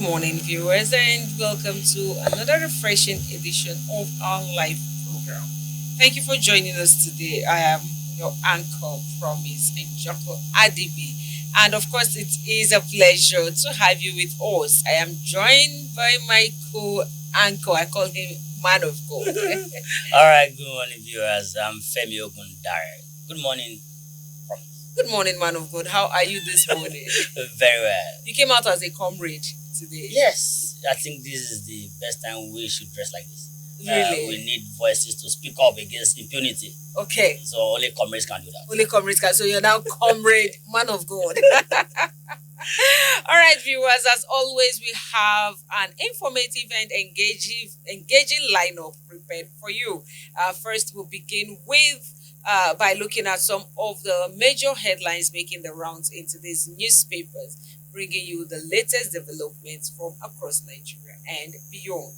morning, viewers, and welcome to another refreshing edition of our live program. Thank you for joining us today. I am your anchor, Promise Njoko Adibi. And of course, it is a pleasure to have you with us. I am joined by my co anchor. I call him Man of God. All right, good morning, viewers. I'm Femi Ogundare. Good morning. Good morning, Man of God. How are you this morning? Very well. You came out as a comrade today. Yes, I think this is the best time we should dress like this. Really? We need voices to speak up against impunity. Okay. So only comrades can do that. Only comrades can. So you're now comrade, man of God. All right, viewers. As always, we have an informative and engaging lineup prepared for you. First, we'll begin with by looking at some of the major headlines making the rounds into these newspapers, bringing you the latest developments from across Nigeria and beyond.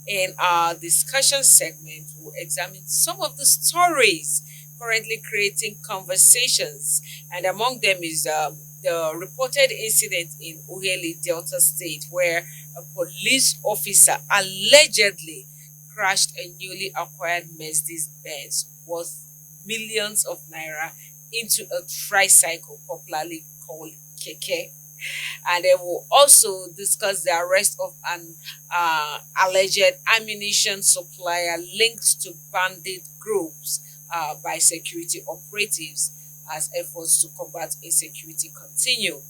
In our discussion segment, we'll examine some of the stories currently creating conversations, and among them is the reported incident in Uheli, Delta State, where a police officer allegedly crashed a newly acquired Mercedes Benz worth millions of naira into a tricycle, popularly called keke. And they will also discuss the arrest of an alleged ammunition supplier linked to bandit groups by security operatives as efforts to combat insecurity continue.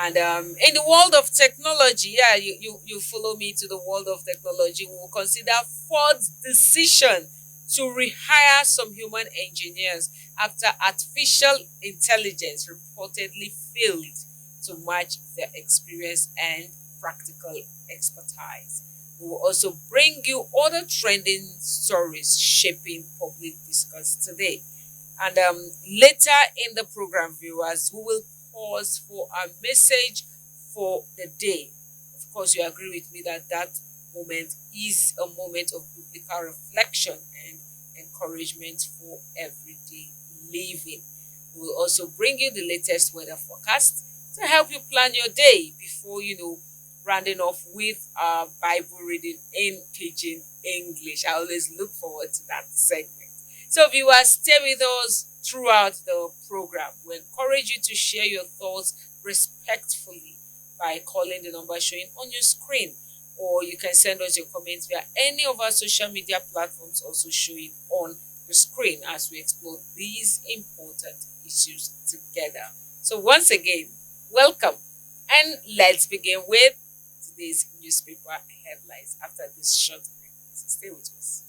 And in the world of technology, you follow me to the world of technology, we will consider Ford's decision to rehire some human engineers after artificial intelligence reportedly failed to match their experience and practical expertise. We will also bring you other trending stories shaping public discourse today. And later in the program, viewers, we will pause for a message for the day. Of course, you agree with me that that moment is a moment of biblical reflection and encouragement for everyday living. We will also bring you the latest weather forecast to help you plan your day before, rounding off with our Bible reading in Pidgin English. I always look forward to that segment. So, viewers, stay with us throughout the program. We encourage you to share your thoughts respectfully by calling the number showing on your screen, or you can send us your comments via any of our social media platforms also showing on the screen as we explore these important issues together. So once again, welcome, and let's begin with today's newspaper headlines after this short break. So stay with us.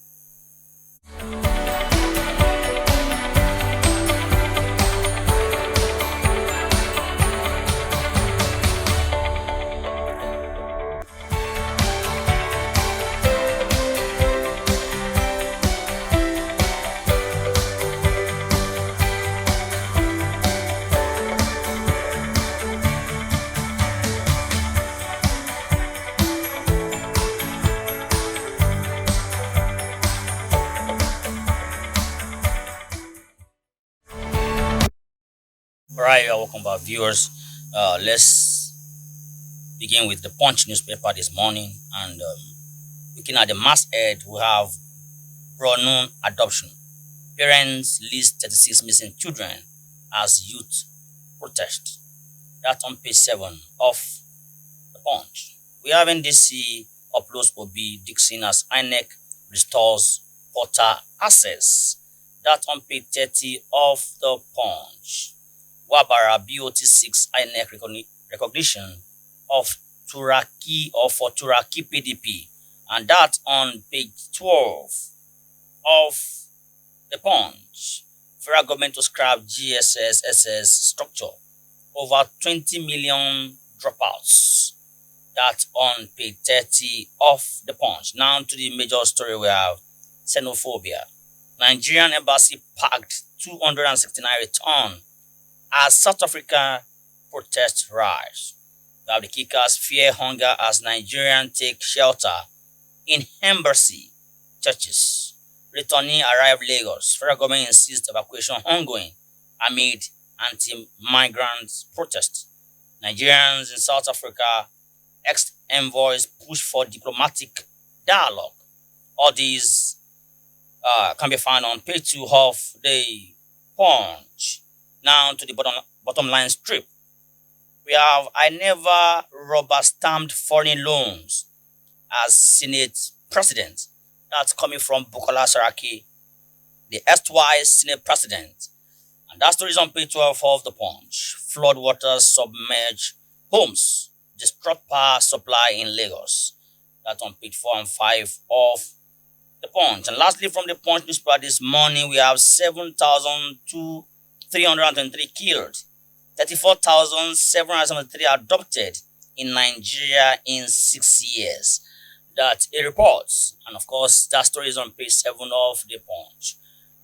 All right, welcome back, viewers. Let's begin with the Punch newspaper this morning. And looking at the masthead, we have pronoun adoption. Parents list 36 missing children as youth protest. That's on page 7 of the Punch. We have NDC uploads OB Dixon as INEC restores portal access. That's on page 30 of the Punch. Wabara BOT6 INEC recognition of Turaki or for Turaki PDP, and that's on page 12 of the Punch. Federal government to scrap GSS SS structure, over 20 million dropouts. That's on page 30 of the Punch. Now to the major story, we have xenophobia. Nigerian embassy packed 269 return as South Africa protests rise. We have the kickers fear hunger as Nigerians take shelter in embassy churches. Returning arrive Lagos. Federal government insists evacuation ongoing amid anti-migrant protest. Nigerians in South Africa Ex-envoys push for diplomatic dialogue. All these can be found on page 2 of the Punch. Now to the bottom line strip. We have I never rubber stamped foreign loans as Senate President. That's coming from Bukola Saraki, the erstwhile Senate President. And that story is on page 12 of the Punch. Floodwaters submerge homes, disrupt power supply in Lagos. That's on page 4 and 5 of the Punch. And lastly, from the Punch newspaper this morning, we have 7,323 killed, 34,773 adopted in Nigeria in 6 years. That's a report. And of course, that story is on page 7 of the Punch.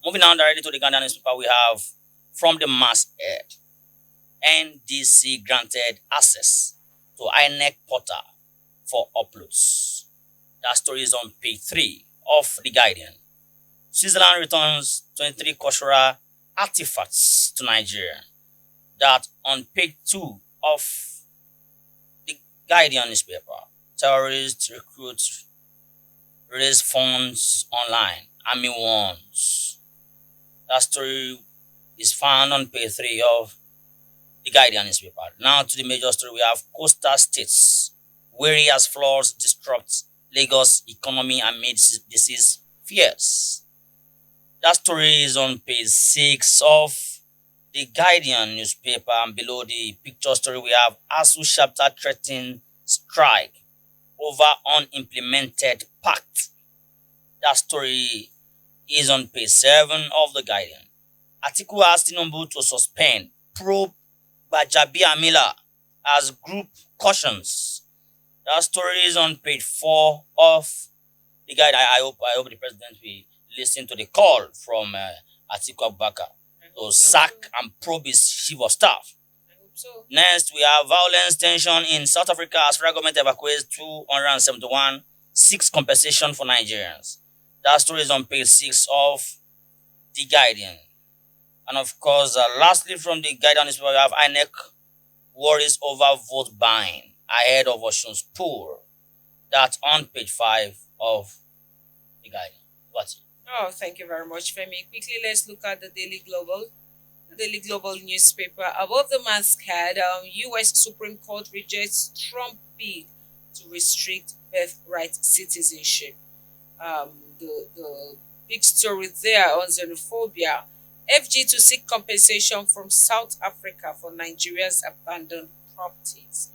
Moving on directly to the Ghanaian newspaper, we have from the masthead, NDC granted access to INEC portal for uploads. That story is on page 3 of The Guardian. Switzerland returns 23 cultural artifacts to Nigeria. That on page 2 of The Guardian newspaper. Terrorists recruit, raise funds online. Army warns. That story is found on page 3 of The Guardian newspaper. Now to the major story, we have coastal states wary as floods disrupt Lagos economy amid disease fears. That story is on page 6 of The Guardian newspaper, and below the picture story we have ASU chapter threatening strike over unimplemented pact. That story is on page 7 of The Guardian. Atiku asked Tinubu to suspend probe Gbajabiamila as group cautions. That story is on page 4 of The Guardian. I hope the president will listen to the call from Atiku Abubakar to sack and probe his chief of staff. So, Next, we have violence tension in South Africa as federal government evacuates 271 6 compensation for Nigerians. That story is on page 6 of The Guardian. And of course, lastly from The Guardian is where we have INEC worries over vote buying ahead of Osun's poll. That's on page 5 of The Guardian. What's it? oh, thank you very much, Femi. Quickly, let's look at the Daily Global. The Daily Global newspaper. Above the masthead, U.S. Supreme Court rejects Trump bid to restrict birthright citizenship. The big story there on xenophobia. FG to seek compensation from South Africa for Nigeria's abandoned properties.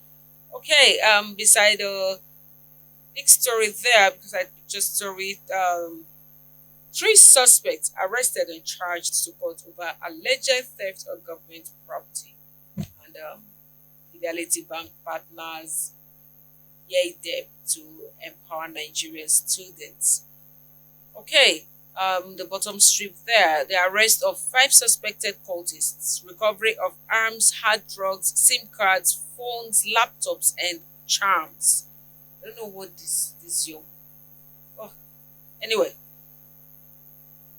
Okay, beside the big story there, because I just story 3 suspects arrested and charged to court over alleged theft of government property. And Fidelity Bank partners yay debt to empower Nigerian students. Okay, the bottom strip there, the arrest of 5 suspected cultists, recovery of arms, hard drugs, SIM cards, phones, laptops, and charms. I don't know what this young. Oh, anyway.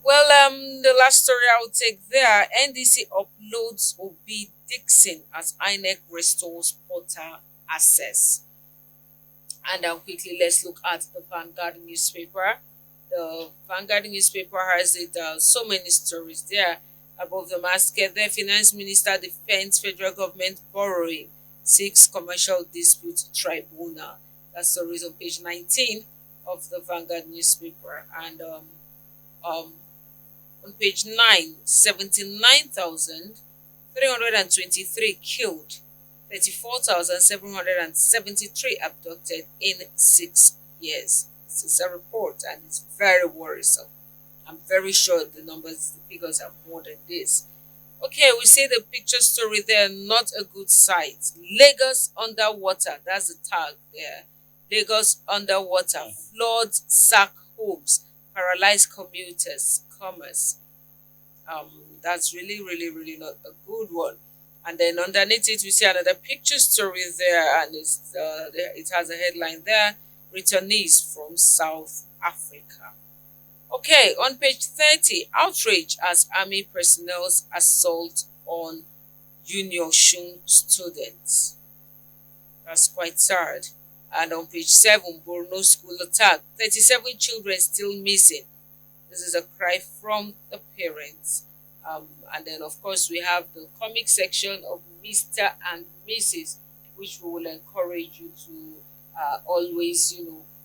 Well, the last story I will take there, NDC uploads Obi Dixon as INEC restores portal access. And quickly, let's look at the Vanguard newspaper. The Vanguard newspaper has so many stories there. Above the masthead, the Finance Minister defends federal government borrowing, 6 commercial dispute tribunal. That story is on page 19 of the Vanguard newspaper. And on page 9, 79,323 killed, 34,773 abducted in 6 years. This is a report and it's very worrisome. I'm very sure the figures are more than this. Okay, we see the picture story there, not a good sight. Lagos underwater, that's the tag there. Lagos underwater, floods sack homes, paralyze commuters, commerce. That's really not a good one. And then underneath it, we see another picture story there, and it has a headline there: returnees from South Africa. Okay, on page 30, outrage as army personnel's assault on Uniosun students. That's quite sad. And on page 7, Borno school attack. 37 children still missing. This is a cry from the parents. And then, of course, we have the comic section of Mr. and Mrs., which we will encourage you to always,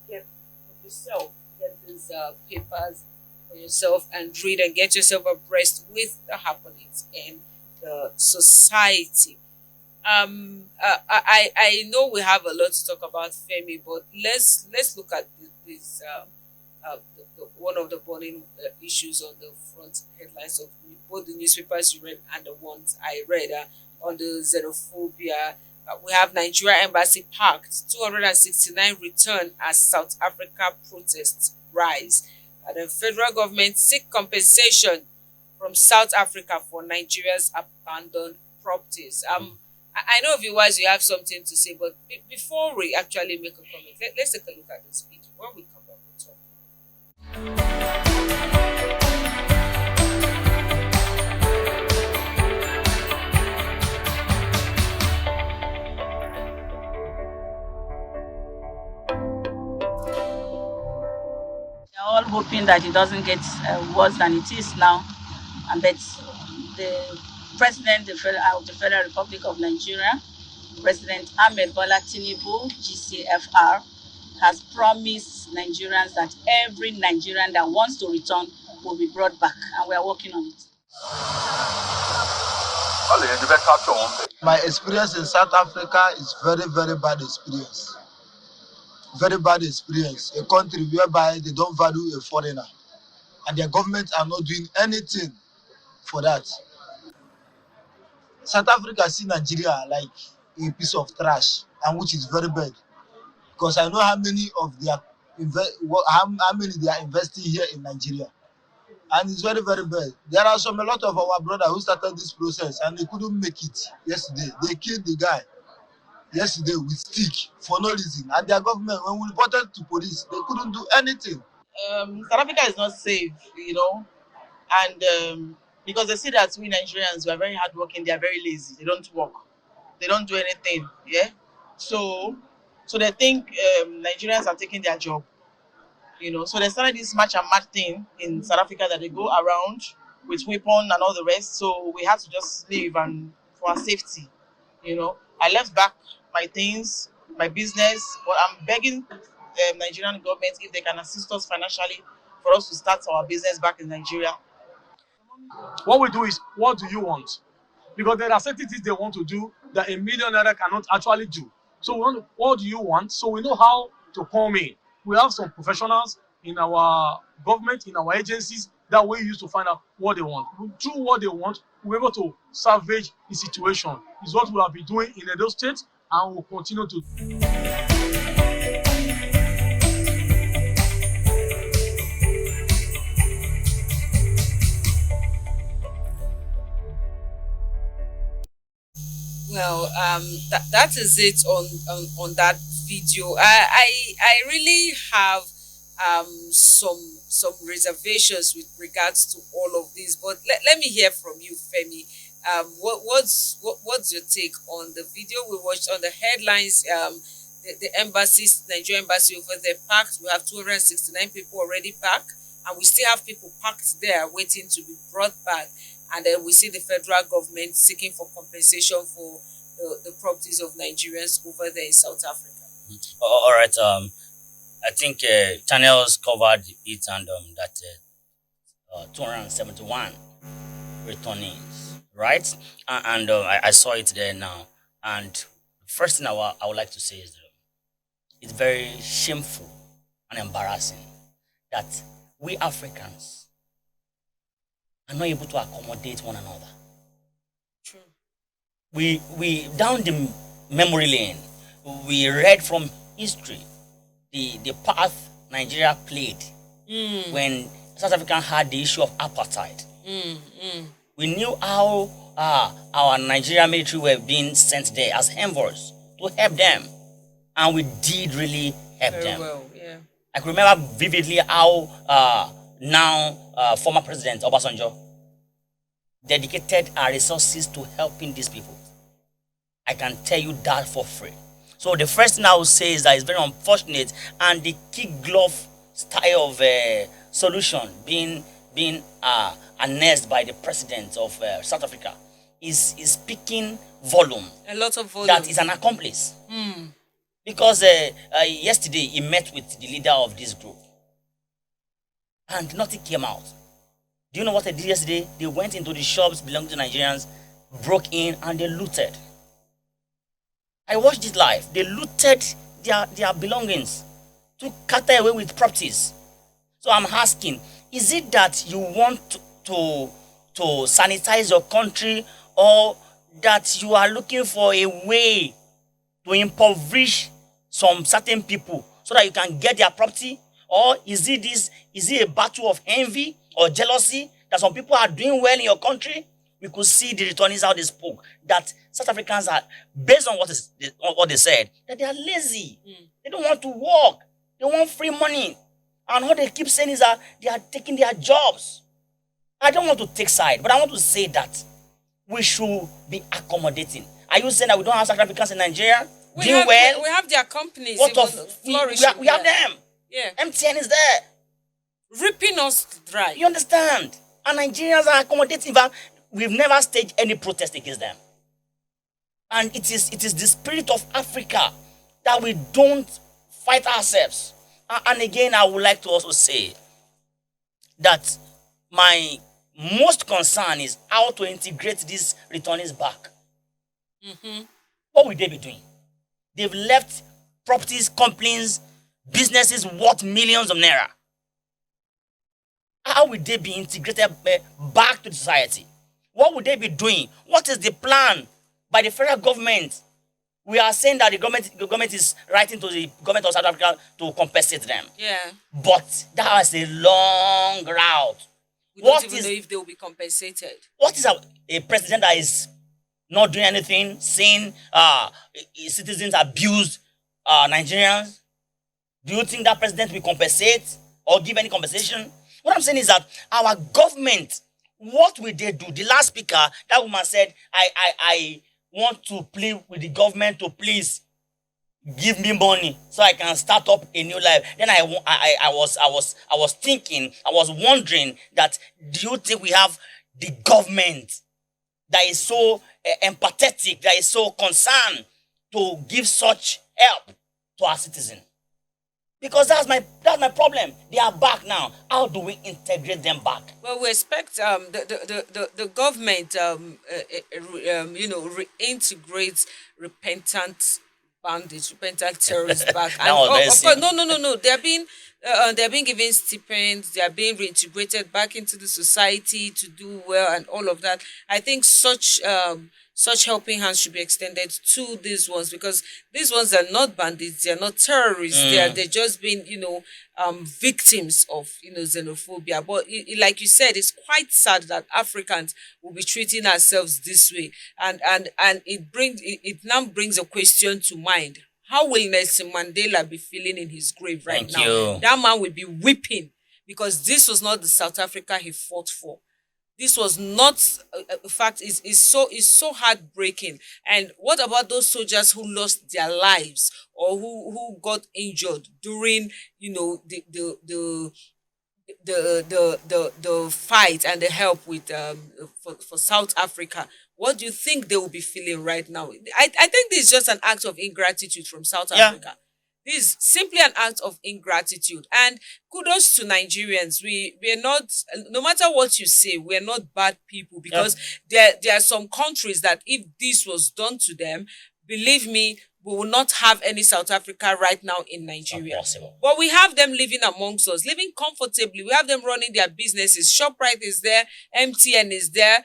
get for yourself, get these papers for yourself and read and get yourself abreast with the happenings in the society. I know we have a lot to talk about Femi, but let's look at this one of the burning issues on the front headlines of both the newspapers you read and the ones I read on the xenophobia. We have Nigeria embassy packed, 269 return as South Africa protests rise. And the federal government seek compensation from South Africa for Nigeria's abandoned properties. I know viewers, you have something to say, but before we actually make a comment, let's take a look at this video. When we come back, we'll talk. They're all hoping that it doesn't get worse than it is now, and that the President of the Federal Republic of Nigeria, President Ahmed Bola Tinubu, GCFR, has promised Nigerians that every Nigerian that wants to return will be brought back, and we are working on it. My experience in South Africa is very, very bad experience. Very bad experience. A country whereby they don't value a foreigner, and their government are not doing anything for that. South Africa see Nigeria like a piece of trash, and which is very bad. Because I know how many of their how many they are investing here in Nigeria, and it's very, very bad. There are a lot of our brothers who started this process and they couldn't make it yesterday. They killed the guy yesterday with stick for no reason, and their government, when we reported to police, they couldn't do anything. South Africa is not safe, and because they see that we Nigerians, we are very hardworking, they are very lazy, they don't work, they don't do anything, yeah. So they think Nigerians are taking their job, So they started this match and match thing in South Africa that they go around with weapon and all the rest. So we had to just leave and for our safety, I left back my things, my business, but I'm begging the Nigerian government if they can assist us financially for us to start our business back in Nigeria. What we do is, what do you want? Because there are certain things they want to do that a millionaire cannot actually do. So we want, what do you want? So we know how to come in. We have some professionals in our government, in our agencies, that we use to find out what they want. Through what they want, we're able to salvage the situation. Is what we have been doing in Edo State, and will continue to do. Well, that is it on that video. I really have some reservations with regards to all of this, but let me hear from you, Femi. What's your take on the video we watched on the headlines? The embassies, Nigerian embassy over there packed. We have 269 people already packed, and we still have people packed there waiting to be brought back. And then we see the federal government seeking for compensation for the properties of Nigerians over there in South Africa. All right. I think channels covered it, and that 271 returnees, right? And I saw it there now. And the first thing I would like to say is that it's very shameful and embarrassing that we Africans are not able to accommodate one another. True. We down the memory lane, we read from history the path Nigeria played when South Africa had the issue of apartheid. We knew how our Nigerian military were being sent there as envoys to help them, and we did really help Very them. well, yeah. I can remember vividly how former President Obasanjo dedicated our resources to helping these people. I can tell you that for free. So the first thing I would say is that it's very unfortunate, and the kick glove style of solution being announced by the president of South Africa is speaking volume. A lot of volume. That is an accomplice. Because yesterday he met with the leader of this group and nothing came out. Do you know what they did yesterday? They went into the shops belonging to Nigerians, broke in, and they looted. I watched it live. They looted their belongings, took cut away with properties. So I'm asking, is it that you want to sanitize your country, or that you are looking for a way to impoverish some certain people so that you can get their property? Or is it a battle of envy or jealousy that some people are doing well in your country? We could see the returnees how they spoke, that South Africans are, based on what they said, that they are lazy. They don't want to work. They want free money. And what they keep saying is that they are taking their jobs. I don't want to take side, but I want to say that we should be accommodating. Are you saying that we don't have South Africans in Nigeria doing well? We have their companies. What of flourishing? We have them. Yeah. MTN is there. Ripping us dry. You understand? And Nigerians are accommodating. We've never staged any protest against them. And it is the spirit of Africa that we don't fight ourselves. And again, I would like to also say that my most concern is how to integrate these returnees back. What will they be doing? They've left properties, companies, businesses worth millions of naira. How will they be integrated back to the society? What would they be doing? What is the plan by the federal government? We are saying that the government is writing to the government of South Africa to compensate them. Yeah. But that is a long route. We don't even know if they will be compensated. What is a president that is not doing anything, saying citizens abuse Nigerians? Do you think that president will compensate or give any compensation? What I'm saying is that our government, what will they do? The last speaker, that woman said, I want to plead with the government to please give me money so I can start up a new life. Then I was thinking, I was wondering that, do you think we have the government that is so empathetic, that is so concerned to give such help to our citizens? Because that's my problem. They are back now. How do we integrate them back? Well, we expect the government reintegrates repentant bandits, repentant terrorists back. And of course, no. They're being given stipends. They are being reintegrated back into the society to do well and all of that. I think such helping hands should be extended to these ones, because these ones are not bandits, they are not terrorists. They're just being victims of xenophobia. But like you said, it's quite sad that Africans will be treating ourselves this way, and it now brings a question to mind: how will Nelson Mandela be feeling in his grave right now? That man will be weeping, because this was not the South Africa he fought for. This was not, in fact, is so heartbreaking. And what about those soldiers who lost their lives or who got injured during, the fight and the help with for South Africa? What do you think they will be feeling right now? I think this is just an act of ingratitude from South Africa. This is simply an act of ingratitude. And kudos to Nigerians. We're not, no matter what you say, we're not bad people, because there are some countries that if this was done to them, believe me, we will not have any South Africa right now in Nigeria. But we have them living amongst us, living comfortably. We have them running their businesses. ShopRite is there, MTN is there.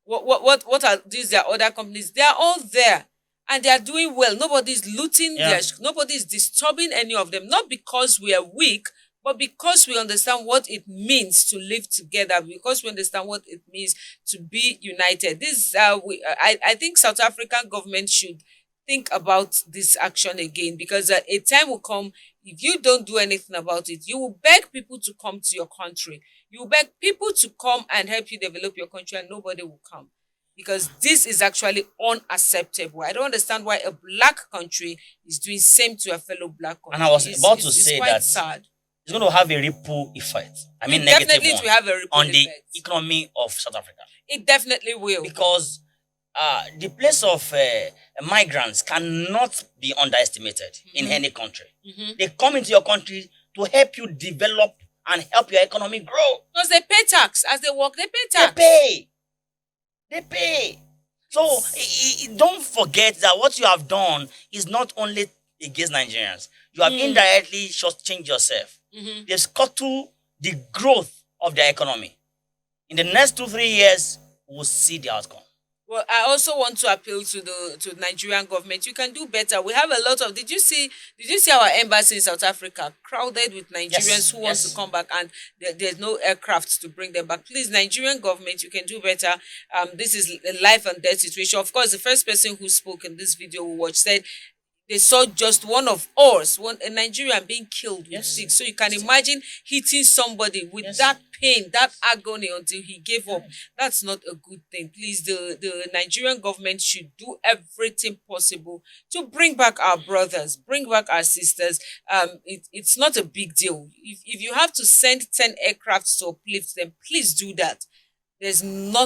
What are these? There are other companies. They are all there. And they are doing well. Nobody's looting. Nobody's disturbing any of them. Not because we are weak, but because we understand what it means to live together. Because we understand what it means to be united. I think South African government should think about this action again, because a time will come, if you don't do anything about it, you will beg people to come to your country. You will beg people to come and help you develop your country, and nobody will come. because this is actually unacceptable. I don't understand why a black country is doing same to a fellow black country. And I was about to it's say quite that sad. it's going to have a ripple effect. I mean, Definitely negative it will one have a ripple on the effect. economy of South Africa. It definitely will. Because the place of migrants cannot be underestimated in any country. They come into your country to help you develop and help your economy grow. Because they pay tax. As they work, they pay tax. They pay. So don't forget that what you have done is not only against Nigerians. You have indirectly shortchanged yourself. They've scuttled the growth of their economy. In the next 2-3 years, we'll see the outcome. Well, I also want to appeal to the Nigerian government. You can do better. We have a lot of. Did you see our embassy in South Africa crowded with Nigerians who want to come back, and there's no aircraft to bring them back? Please, Nigerian government, you can do better. This is a life and death situation. Of course, the first person who spoke in this video we watched said they saw just one of us, a Nigerian being killed with six. So you can imagine hitting somebody with that pain, that agony until he gave up. That's not a good thing. Please, the Nigerian government should do everything possible to bring back our brothers, bring back our sisters. It's not a big deal. If you have to send 10 aircrafts to uplift them, please do that. There's no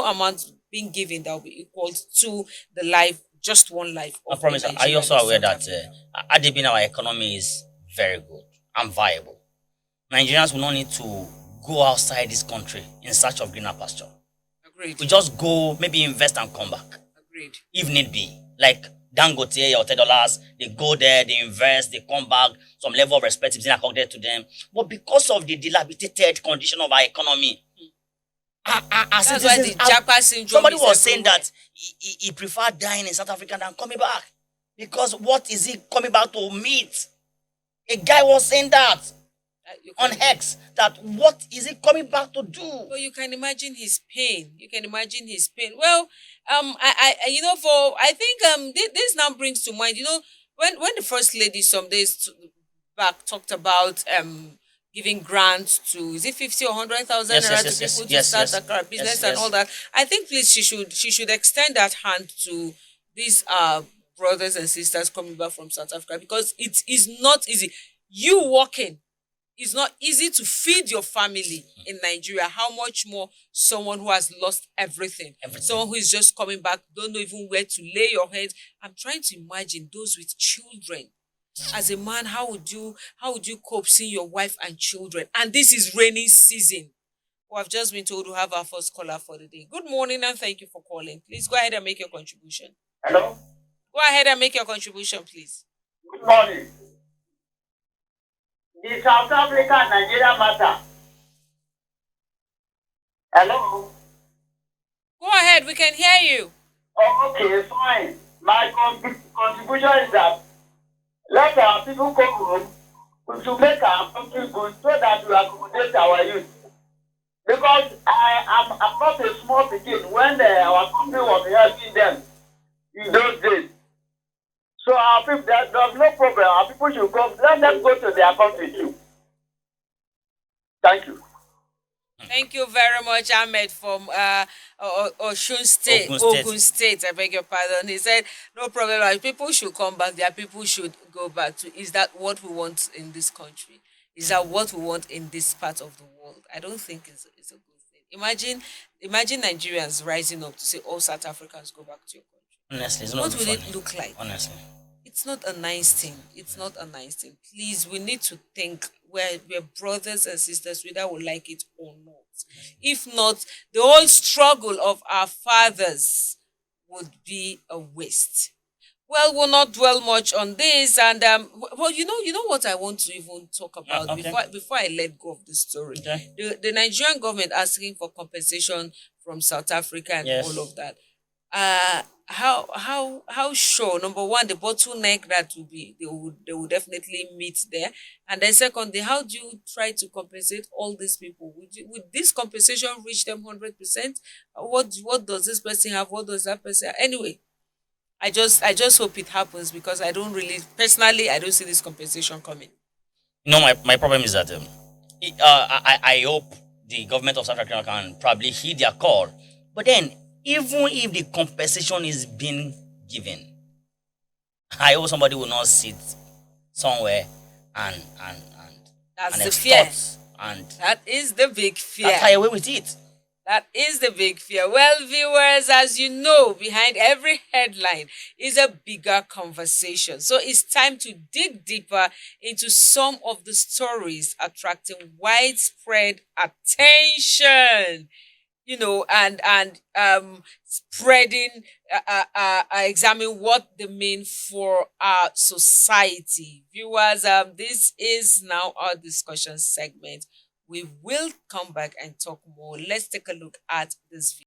amount being given that will be equal to the life. Just one life. I promise. Are you also aware that Adeboye, our economy is very good and viable? Nigerians will not need to go outside this country in search of greener pasture. Agreed. We just go, maybe invest and come back. Agreed. If need be. Like Dangote or $10, they go there, they invest, they come back, some level of respect is accorded to them. But because of the dilapidated condition of our economy, that's why the Japa syndrome. Somebody was saying that he preferred dying in South Africa than coming back. Because what is he coming back to meet? A guy was saying that on X, that what is he coming back to do? Well, you can imagine his pain. Well, I think this now brings to mind, when the First Lady some days back talked about giving grants to, is it 50 or 100,000 to people to start a business and all that. I think please she should extend that hand to these brothers and sisters coming back from South Africa, because it is not easy. You working, it's not easy to feed your family in Nigeria. How much more someone who has lost everything. Someone who is just coming back, don't know even where to lay your head. I'm trying to imagine those with children. As a man, how would you cope seeing your wife and children? And this is rainy season. Well, I've just been told to have our first caller for the day. Good morning and thank you for calling. Please go ahead and make your contribution. Hello? Go ahead and make your contribution, please. Good morning. The South Africa-Nigeria matter. Hello? Go ahead, we can hear you. Oh, okay, fine. My contribution is that let our people come home. We should make our country good so that we accommodate our youth. Because I'm not a small begin when our country was helping them in those days. So our people, there's no problem. Our people should come. Let them go to their country too. Thank you. Thank you very much, Ahmed from Ogun State. I beg your pardon. He said, no problem. Our people should come back. Their people should go back to. Is that what we want in this country? Is that what we want in this part of the world? I don't think it's a good thing. Imagine Nigerians rising up to say, all South Africans go back to your country. Honestly, it's not what will funny. It look like? Honestly. It's not a nice thing. It's not a nice thing. Please, we need to think we're brothers and sisters, whether we like it or not. If not, the whole struggle of our fathers would be a waste. Well, we'll not dwell much on this. And well, you know what I want to even talk about before I let go of the story. Okay. The Nigerian government asking for compensation from South Africa and all of that. How sure, number one, the bottleneck that will be they will definitely meet there, and then secondly, how do you try to compensate all these people? Would this compensation reach them 100%? What does this person have? What does that person have? Anyway, I just hope it happens, because I don't see this compensation coming. My problem is that I hope the government of South Africa can probably heed their call, but then even if the compensation is being given, I hope somebody will not sit somewhere and and and That's and the fear. extort and That is the big fear. get away with it. That is the big fear. Well, viewers, as you know, behind every headline is a bigger conversation. So it's time to dig deeper into some of the stories attracting widespread attention. And spreading, examine what they mean for our society. Viewers, this is now our discussion segment. We will come back and talk more. Let's take a look at this video.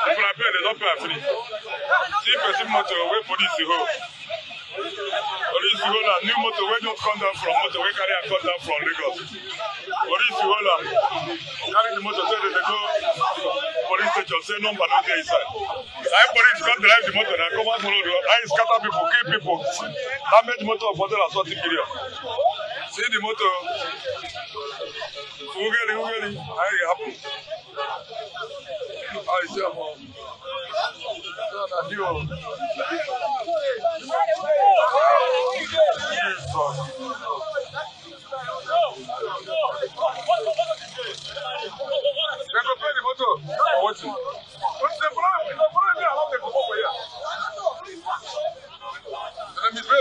If I pay, they don't pay free. See, person motor, wait police you hold. Police you hold a new motor, where don't come down from motor, where carry and come down from Lagos. Police you hold a carry the motor, say they go police station, say number not there inside. I police come drive the motor and come out follow the road. I scatter people, kill people. Damage motor for more than 40 million. See the motor. Who get it? How it happen? I say,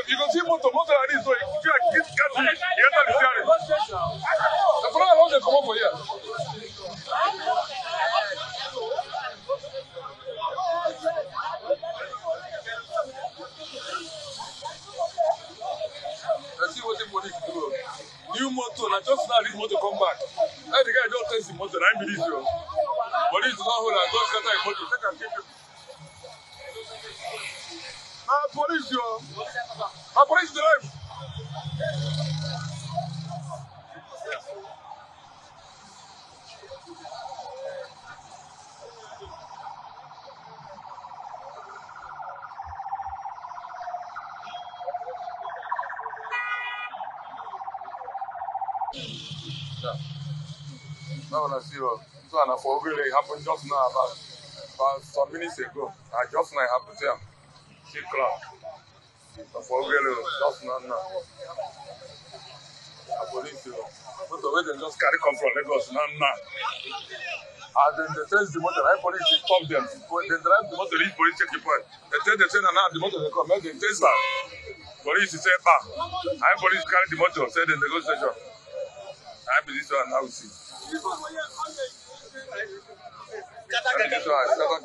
you can see motor like this, so you get catch it, you enter the steering. The problem is they come up for here. Let's see what the police do. New motor, now just now this motor come back. Hey, the guy don't test the motor, I believe you. Police do not hold and don't scatter the motor, take and keep him. Police, yo. Police drive. Now when I see you, this one for really happened just now about some minutes ago. I just now happened here. See crowd. For really just now. I police you. But the way they just carry come from Lagos now. And then they test the motor. I police stop them. When they drive the motor, reach police check the point. They tell the trainer now the motor they come. Make them test that. Police say back. I police carry the motor. Say then they go station. I believe this one now we see. This one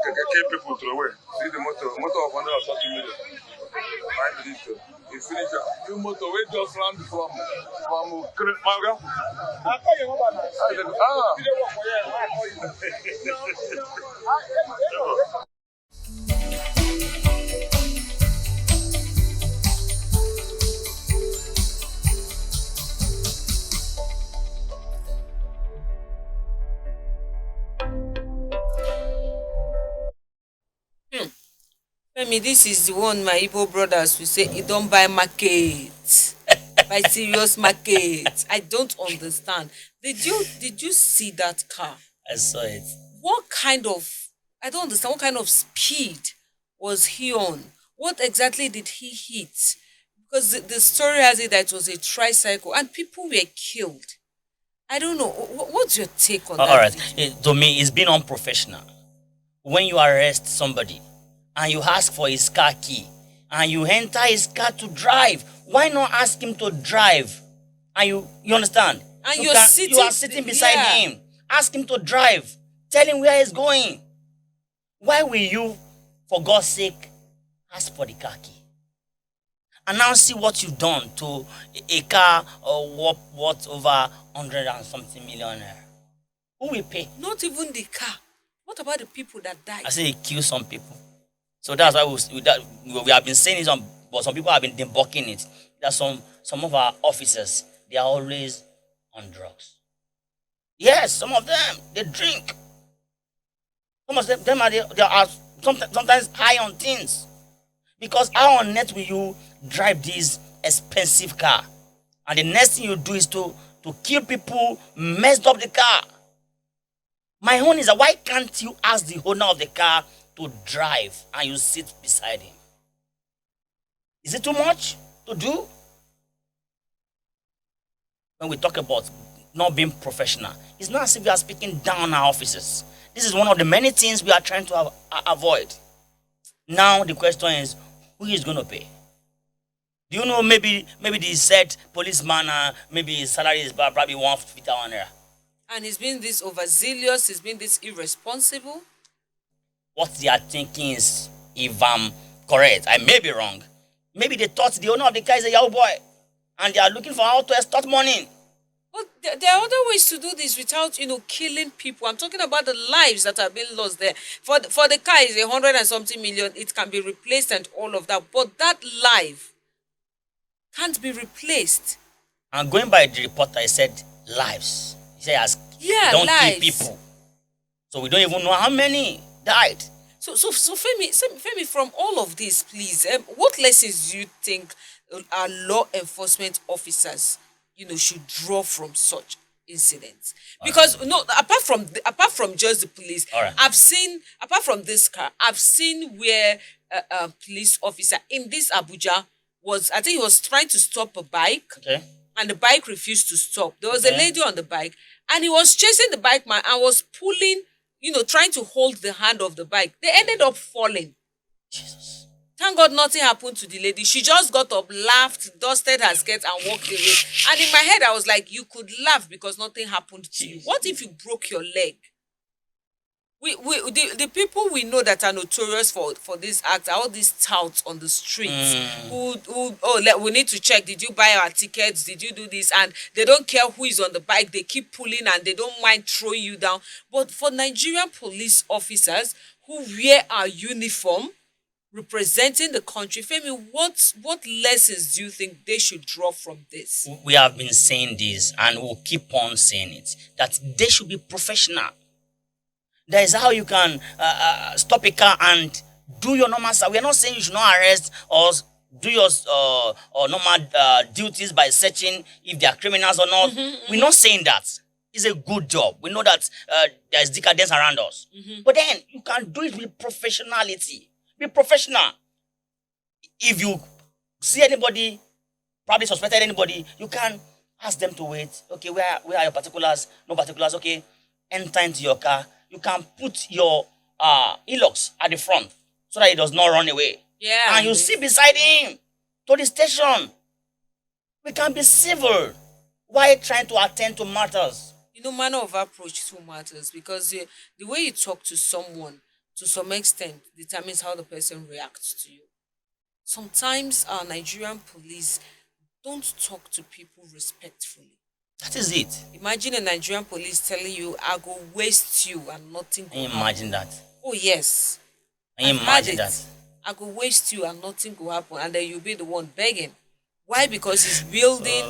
keep people to away. See the motor of 140 million. I believe so. It's finished. New motor we just ran from Maga. Femi, this is the one my Igbo brothers will say, "It don't buy market." By serious market. I don't understand. Did you see that car? I saw it. I don't understand what kind of speed was he on? What exactly did he hit? Because the story has it that it was a tricycle and people were killed. I don't know. What's your take on All that right. video? To me, it's been unprofessional. When you arrest somebody and you ask for his car key and you enter his car to drive, why not ask him to drive? And you understand? And You are sitting beside yeah. him. Ask him to drive. Tell him where he's going. Why will you, for God's sake, ask for the car key? And now see what you've done to a car worth over 100 and something million. Who will pay? Not even the car. What about the people that died? I say he killed some people. So that's why we have been saying it, but some people have been debunking it. That some of our officers, they are always on drugs. Yes, some of them, they drink. Some of them they are sometimes high on things. Because how on earth will you drive this expensive car? And the next thing you do is to kill people, mess up the car. My own is that why can't you ask the owner of the car to drive and you sit beside him? Is it too much to do? When we talk about not being professional, it's not as if we are speaking down our officers. This is one of the many things we are trying to avoid. Now the question is, who is going to pay? Do you know maybe the said policeman, maybe his salary is probably 150,000 naira? And he's been this overzealous, he's been this irresponsible. What they are thinking is, if I'm correct, I may be wrong. Maybe they thought the owner of the car is a young boy and they are looking for how to extort money. But there are other ways to do this without, killing people. I'm talking about the lives that are being lost there. For the car is 100 and something million, it can be replaced and all of that. But that life can't be replaced. And going by the reporter, he said lives. He said, don't lives. kill people. So we don't even know how many died. So Femi, from all of this, please, what lessons do you think our law enforcement officers, should draw from such incidents? Because apart from just the police, I've seen, apart from this car, I've seen where a police officer in this Abuja I think he was trying to stop a bike. Okay. And the bike refused to stop. There was a lady on the bike, and he was chasing the bike man and was pulling, trying to hold the hand of the bike. They ended up falling. Jesus. Thank God nothing happened to the lady. She just got up, laughed, dusted her skirt, and walked away. And in my head, I was like, you could laugh because nothing happened to you. What if you broke your leg? The people we know that are notorious for this act are all these touts on the streets we need to check, did you buy our tickets, did you do this, and they don't care who is on the bike, they keep pulling and they don't mind throwing you down. But for Nigerian police officers who wear our uniform representing the country, Femi, what lessons do you think they should draw from this? We have been saying this and we'll keep on saying it, that they should be professional. That is how you can stop a car and do your normal stuff. We are not saying you should not arrest or do your normal duties by searching if they are criminals or not. We're not saying that. It's a good job. We know that there's decadence around us. But then you can do it with professionality. Be professional. If you see anybody, probably suspected anybody, you can ask them to wait. Okay, where are your particulars? No particulars. Okay, enter into your car. You can put your e-locks at the front so that it does not run away. Yeah. And you sit beside him to the station. We can be civil while trying to attend to matters. Manner of approach too matters, because the way you talk to someone, to some extent, determines how the person reacts to you. Sometimes our Nigerian police don't talk to people respectfully. That is it. Imagine a Nigerian police telling you, I go waste you and nothing go happen. Imagine that. Oh, yes. Imagine that. I go waste you and nothing go happen, and then you'll be the one begging. Why? Because he's wielding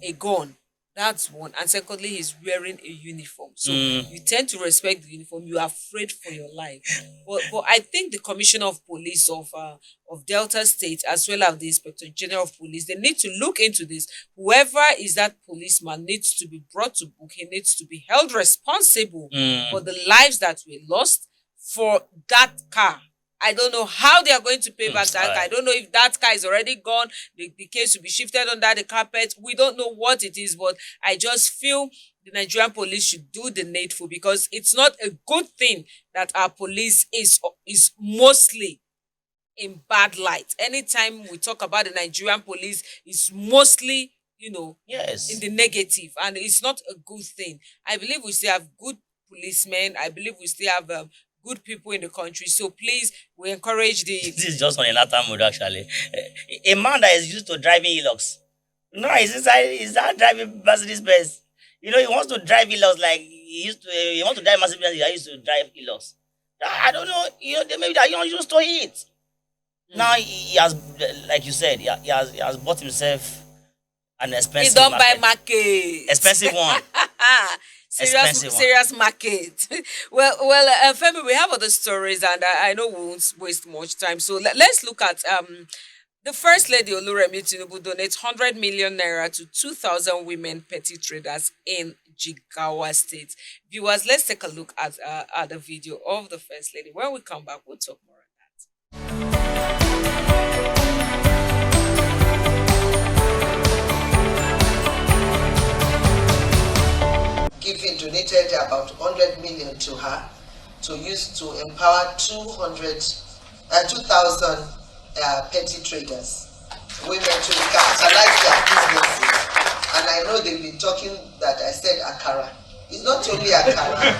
a gun. That's one. And secondly, he's wearing a uniform. So you tend to respect the uniform. You are afraid for your life. But I think the Commissioner of Police of Delta State, as well as the Inspector General of Police, they need to look into this. Whoever is that policeman needs to be brought to book. He needs to be held responsible for the lives that were lost, for that car. I don't know how they are going to pay back that car. I don't know if that car is already gone. The case will be shifted under the carpet. We don't know what it is, but I just feel the Nigerian police should do the needful, because it's not a good thing that our police is mostly in bad light. Anytime we talk about the Nigerian police, it's mostly, in Yes. the negative, and it's not a good thing. I believe we still have good policemen. I believe we still have good people in the country. So please, we encourage the. This is just on a latter mood, actually. A man that is used to driving Hilux. No, he's not driving Mercedes Benz. He wants to drive Hilux like he wants to drive Mercedes Benz. He used to drive Hilux. I don't know. Maybe that used to it. Now he has, like you said, he has bought himself an expensive. He don't buy market. Expensive one. Serious market. well, Femi, we have other stories, and I know we won't waste much time. So let's look at the First Lady Oluremi Tinubu donates 100 million naira to 2,000 women petty traders in Jigawa State. Viewers, let's take a look at the video of the First Lady. When we come back, we'll talk more on that. Giving donated about 100 million to her to use to empower 2,000 petty traders, women to capitalize their businesses. And I know they've been talking that I said akara. It's not only akara.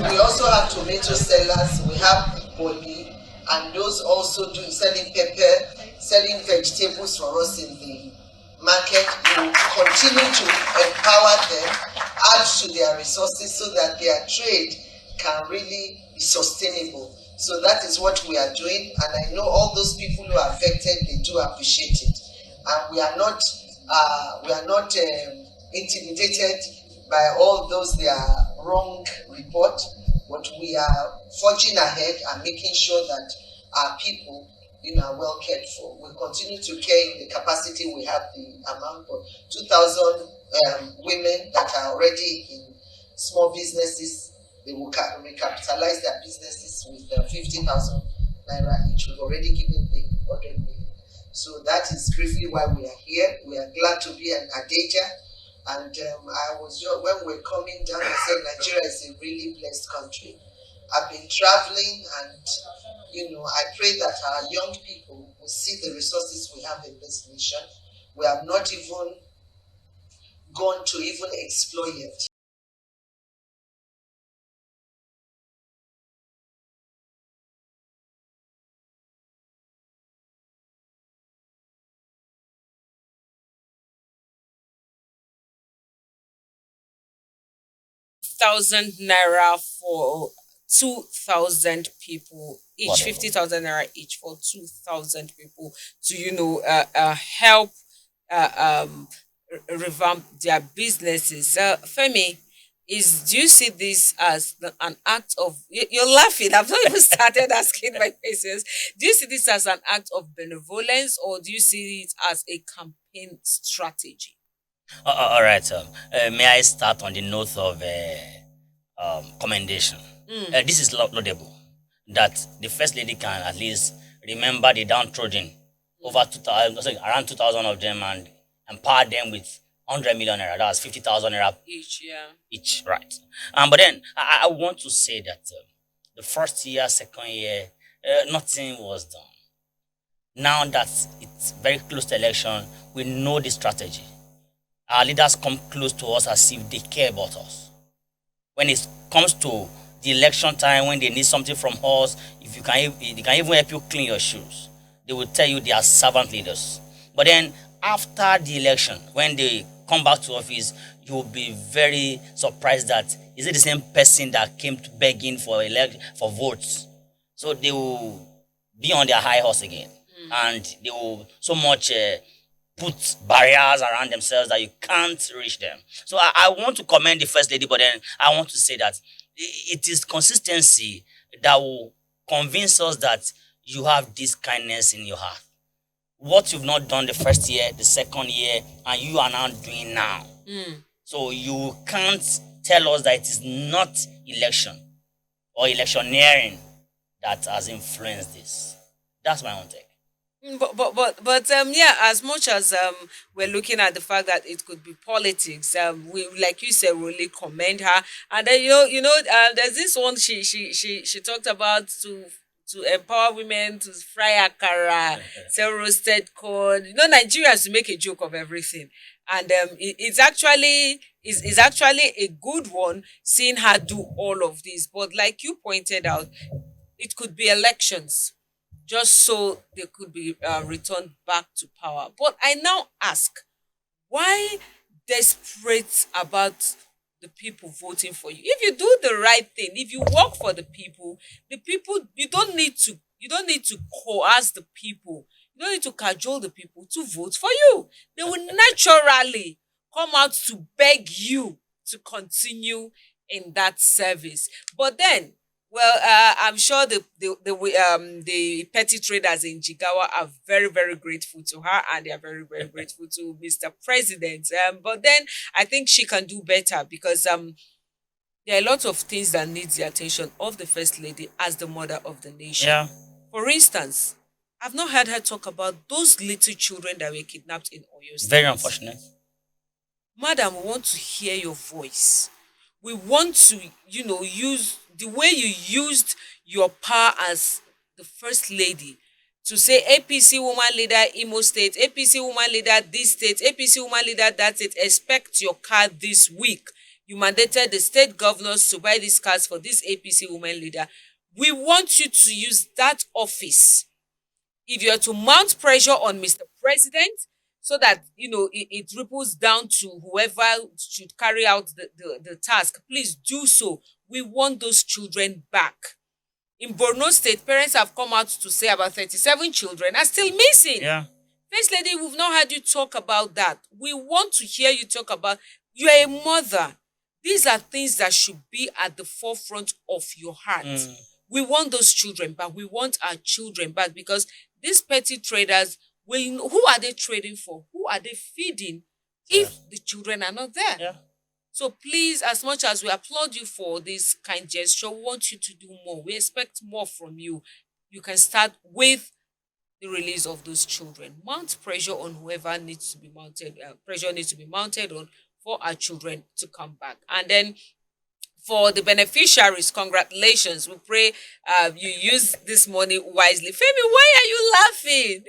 We also have tomato sellers, we have boli, and those also selling pepper, selling vegetables for us in the market. We will continue to empower them, add to their resources so that their trade can really be sustainable. So that is what we are doing, and I know all those people who are affected, they do appreciate it. And we are not intimidated by all those their wrong report, but we are forging ahead and making sure that our people are well cared for. We continue to care in the capacity we have, the amount of 2,000 women that are already in small businesses. They will recapitalize their businesses with 50,000 naira each. We've already given the 100 million. So that is briefly why we are here. We are glad to be an Adeja. And when we're coming down, I said Nigeria is a really blessed country. I've been traveling, and I pray that our young people will see the resources we have in this nation. We have not even gone to even explore yet. Thousand naira for 2,000 people each. Wonderful. 50,000 naira each for 2,000 people to help revamp their businesses. Femi, do you see this as an act of? You're laughing. I've not even started asking my questions. Do you see this as an act of benevolence, or do you see it as a campaign strategy? All right. May I start on the note of commendation? This is laudable that the First Lady can at least remember the downtrodden, around 2,000 of them, and empower them with 100 million naira. That's 50,000 naira Each, yeah. each, right? But then I want to say that the first year, second year, nothing was done. Now that it's very close to election, we know the strategy. Our leaders come close to us as if they care about us. When it comes to the election time, when they need something from us, they can even help you clean your shoes. They will tell you they are servant leaders. But then after the election, when they come back to office, you will be very surprised that is it the same person that came to begging for votes? So they will be on their high horse again, and they will so much put barriers around themselves that you can't reach them. So I want to commend the First Lady, but then I want to say that it is consistency that will convince us that you have this kindness in your heart. What you've not done the first year, the second year, and you are now doing now. So you can't tell us that it is not election or electioneering that has influenced this. That's my own take. Yeah, as much as we're looking at the fact that it could be politics, we, like you said, really commend her. And then there's this one she talked about to empower women to fry akara, sell roasted corn. Nigerians to make a joke of everything, and it's actually a good one seeing her do all of this. But like you pointed out, it could be elections just so they could be returned back to power. But I now ask, why desperate about the people voting for you? If you do the right thing, if you work for the people, you don't need to coerce the people. You don't need to cajole the people to vote for you. They will naturally come out to beg you to continue in that service. But then, well, I'm sure the petty traders in Jigawa are very, very grateful to her, and they are very, very grateful to Mr. President. But then I think she can do better, because there are a lot of things that need the attention of the First Lady as the mother of the nation. Yeah. For instance, I've not heard her talk about those little children that were kidnapped in Oyo State. Very unfortunate. Madam, we want to hear your voice. We want to, use the way you used your power as the First Lady to say APC woman leader Imo State, APC woman leader this state, APC woman leader that state, expect your card this week. You mandated the state governors to buy these cards for this APC woman leader. We want you to use that office. If you are to mount pressure on Mr. President, so that it ripples down to whoever should carry out the task, please do so. We want those children back. In Borno State, parents have come out to say about 37 children are still missing. Yeah. First Lady, we've not heard you talk about that. We want to hear you talk about, you're a mother. These are things that should be at the forefront of your heart. We want those children back. We want our children back, because these petty traders, who are they trading for? Who are they feeding if the children are not there? Yeah. So please, as much as we applaud you for this kind gesture, we want you to do more. We expect more from you. You can start with the release of those children. Mount pressure on whoever needs to be mounted. Pressure needs to be mounted on for our children to come back. And then for the beneficiaries, congratulations. We pray you use this money wisely. Femi, why are you laughing?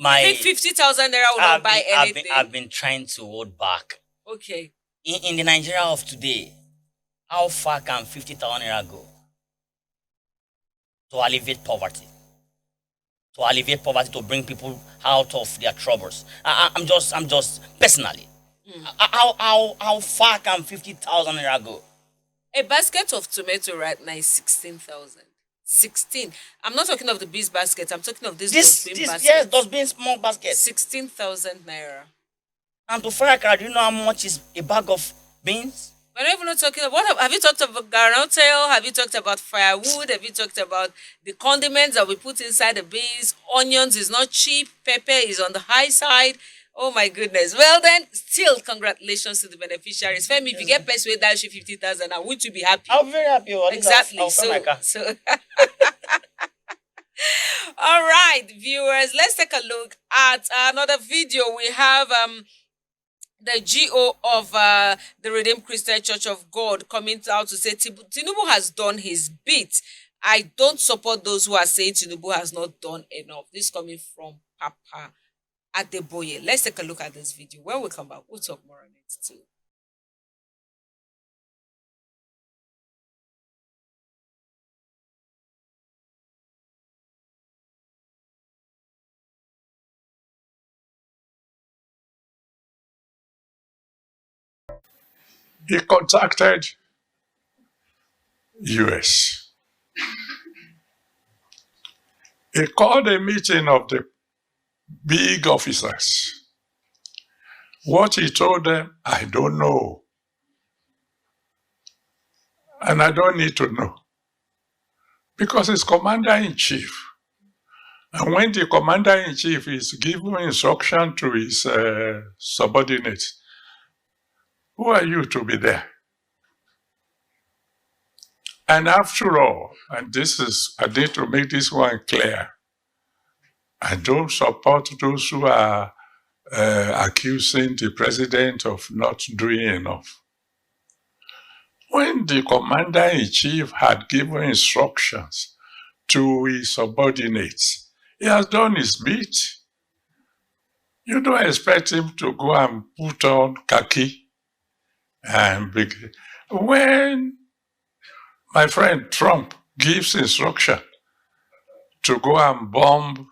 I think 50,000 naira will not buy anything. I've been trying to hold back. Okay. In the Nigeria of today, how far can 50,000 naira go to alleviate poverty? To alleviate poverty, to bring people out of their troubles. I'm just personally. How far can 50,000 naira go? A basket of tomato right now is 16,000. 16. I'm not talking of the bees basket. I'm talking of this dustbin basket. Yes, dustbin small basket. 16,000 naira. And to fry akara, do you know how much is a bag of beans? We're not even talking about, have you talked about groundnut oil? Have you talked about firewood? Have you talked about the condiments that we put inside the beans? Onions is not cheap. Pepper is on the high side. Oh my goodness. Well then, still congratulations to the beneficiaries. Femi, if you get persuaded that 50,000, now won't you be happy? I'm very happy. Exactly. So all right, viewers, let's take a look at another video. We have the GO of the Redeemed Christian Church of God coming out to say Tinubu has done his bit. I don't support those who are saying Tinubu has not done enough. This is coming from Papa Adeboye. Let's take a look at this video. When we come back, we'll talk more on it too. He contacted US. He called a meeting of the big officers. What he told them, I don't know. And I don't need to know. Because he's commander-in-chief. And when the commander-in-chief is giving instruction to his subordinates, who are you to be there? And after all, and I need to make this one clear, I don't support those who are accusing the president of not doing enough. When the commander-in-chief had given instructions to his subordinates, he has done his bit. You don't expect him to go and put on khaki and begin. When my friend Trump gives instruction to go and bomb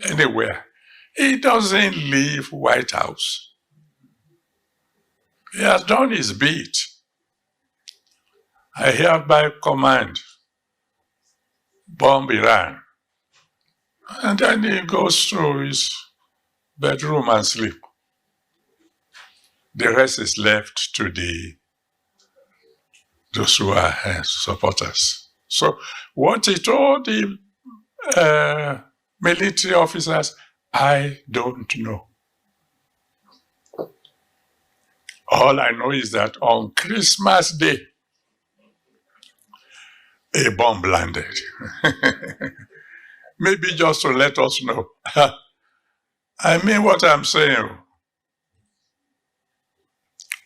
anywhere, he doesn't leave White House. He has done his bit. I hereby command, bomb Iran. And then he goes to his bedroom and sleep. The rest is left to those who are supporters. So what he told the military officers, I don't know. All I know is that on Christmas Day, a bomb landed. Maybe just to let us know. I mean what I'm saying.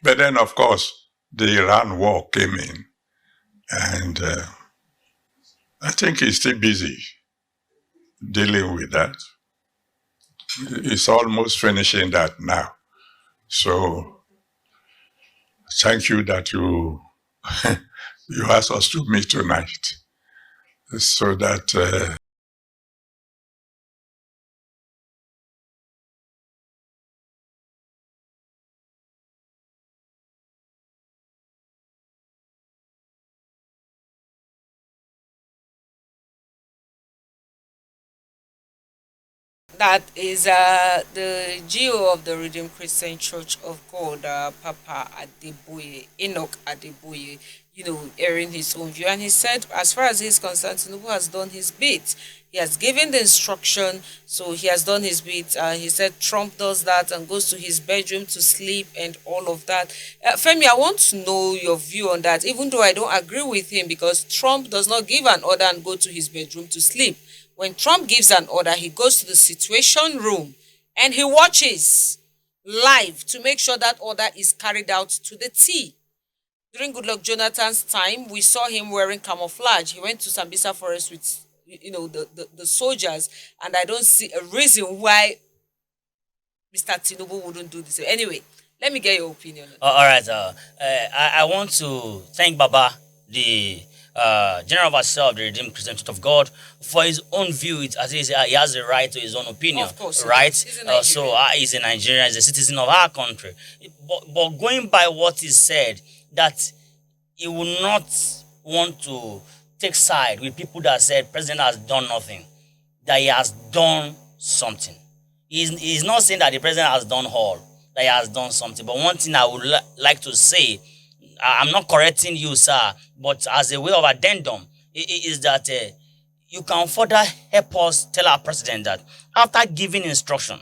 But then, of course, the Iran war came in. And I think he's still busy dealing with that. He's almost finishing that now. So thank you that you you asked us to meet tonight, so that That is the GO of the Redeemed Christian Church of God, Papa Adeboye, Enoch Adeboye, airing his own view. And he said, as far as he's concerned, Tinubu has done his bit. He has given the instruction, so he has done his bit. He said Trump does that and goes to his bedroom to sleep and all of that. Femi, I want to know your view on that, even though I don't agree with him, because Trump does not give an order and go to his bedroom to sleep. When Trump gives an order, he goes to the situation room and he watches live to make sure that order is carried out to the T. During Goodluck Jonathan's time, we saw him wearing camouflage. He went to Sambisa Forest with, the soldiers, and I don't see a reason why Mr. Tinubu wouldn't do this. Anyway, let me get your opinion. All right. I want to thank Baba, the General Overseer of the Redeemed Christian Church of God, for his own view. As he has a right to his own opinion. Of course, right? He's a Nigerian, he's a citizen of our country. But going by what he said, that he will not want to take side with people that said President has done nothing, that he has done something. He's not saying that the President has done all, that he has done something. But one thing I would like to say, I'm not correcting you, sir, but as a way of addendum, is that you can further help us tell our president that after giving instruction,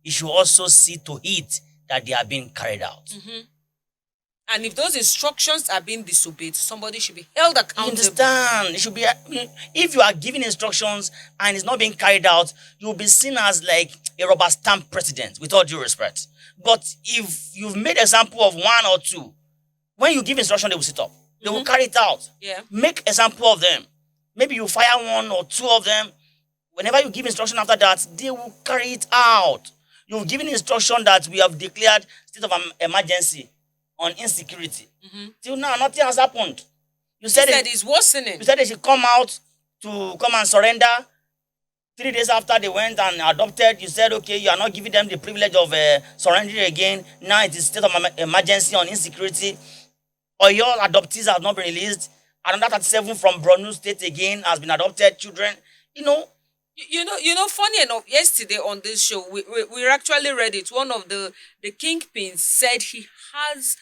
he should also see to it that they are being carried out. Mm-hmm. And if those instructions are being disobeyed, somebody should be held accountable. You understand? It should be. If you are giving instructions and it's not being carried out, you'll be seen as like a rubber stamp president, with all due respect. But if you've made example of one or two, when you give instruction, they will sit up. They will carry it out. Yeah. Make example of them. Maybe you fire one or two of them. Whenever you give instruction after that, they will carry it out. You've given instruction that we have declared state of emergency on insecurity. Mm-hmm. Till now, nothing has happened. You said it's worsening. You said they should come out to come and surrender. 3 days after they went and adopted, you said, okay, you are not giving them the privilege of surrendering again. Now it is state of emergency on insecurity. Or your adoptees have not been released. Another 37 from Borno State again has been adopted children. You know, funny enough, yesterday on this show, we actually read it. One of the kingpins said he has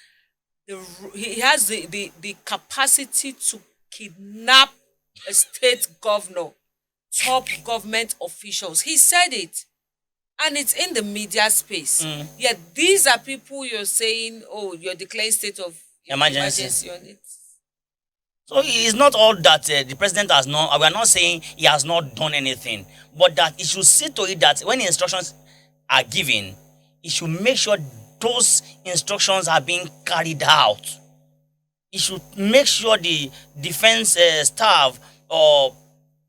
the capacity to kidnap a state governor, top government officials. He said it. And it's in the media space. Yet these are people you're saying, oh, you're declaring state of emergency on it. So it's not all that the president has not, we are not saying he has not done anything, but that he should see to it that when instructions are given, he should make sure those instructions are being carried out. He should make sure the defense staff or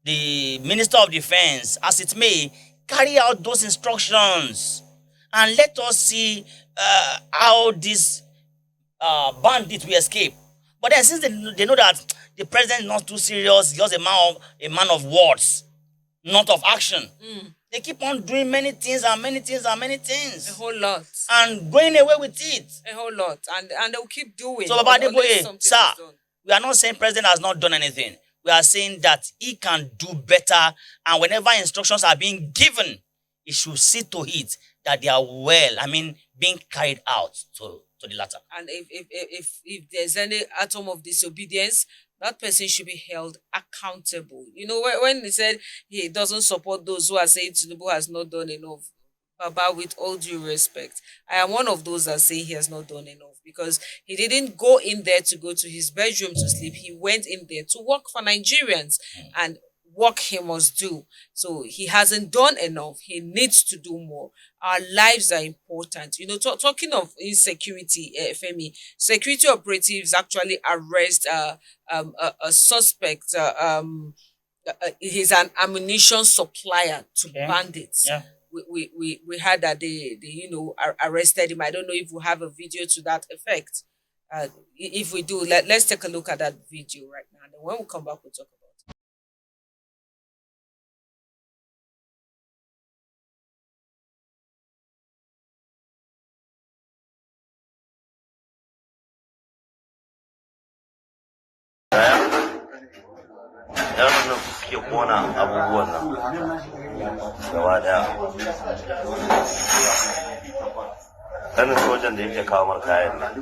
the Minister of Defense, as it may, carry out those instructions. And let us see how this bandit will escape. But then since they know that the president is not too serious, he's just a man of words, not of action. They keep on doing many things and many things and many things. A whole lot. And going away with it. A whole lot. And they'll keep doing. So Baba Adeboye, sir, we are not saying president has not done anything. We are saying that he can do better, and whenever instructions are being given, he should see to it that they are being carried out to the latter. And if there's any atom of disobedience, that person should be held accountable. You know, when he said he doesn't support those who are saying Tinubu has not done enough, Baba, with all due respect, I am one of those that say he has not done enough, because he didn't go in there to go to his bedroom to sleep. He went in there to work for Nigerians, and work he must do. So he hasn't done enough. He needs to do more. Our lives are important. You know, talking of insecurity, Femi, security operatives actually arrest a suspect. He's an ammunition supplier to bandits. Yeah. We heard that they arrested him. I don't know if we have a video to that effect. If we do, let's take a look at that video right now. And then when we come back, we'll talk about it. Ya nuna suke kona abubuwan nan gaba daya. Ganin sojan da yake kawo mar kayan nan.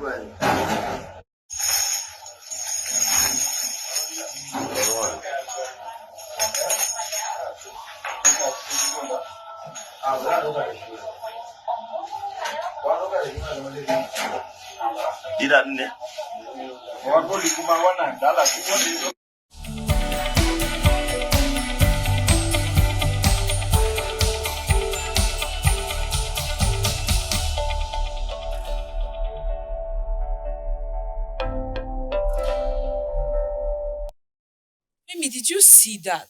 Tidak ne? Did you see that?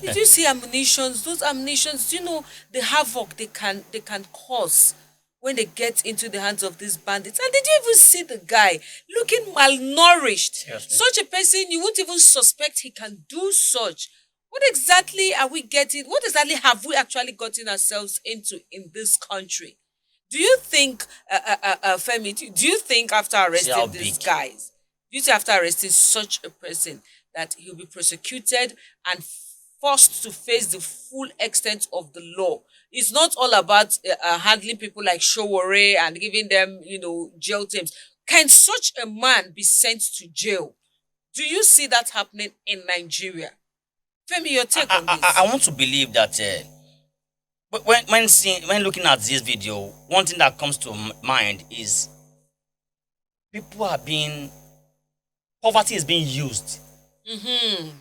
Did you see ammunitions? Those ammunitions, you know the havoc they can cause when they get into the hands of these bandits. And did you even see the guy looking malnourished? Yes, such a person, you wouldn't even suspect he can do such. What exactly are we getting? What exactly have we actually gotten ourselves into in this country? Do you think, Femi, do you think after arresting these guys, do you think after arresting such a person that he'll be prosecuted and forced to face the full extent of the law? It's not all about handling people like Showore and giving them, jail terms. Can such a man be sent to jail? Do you see that happening in Nigeria? Femi, your take on this? I want to believe that when looking at this video, one thing that comes to mind is poverty is being used.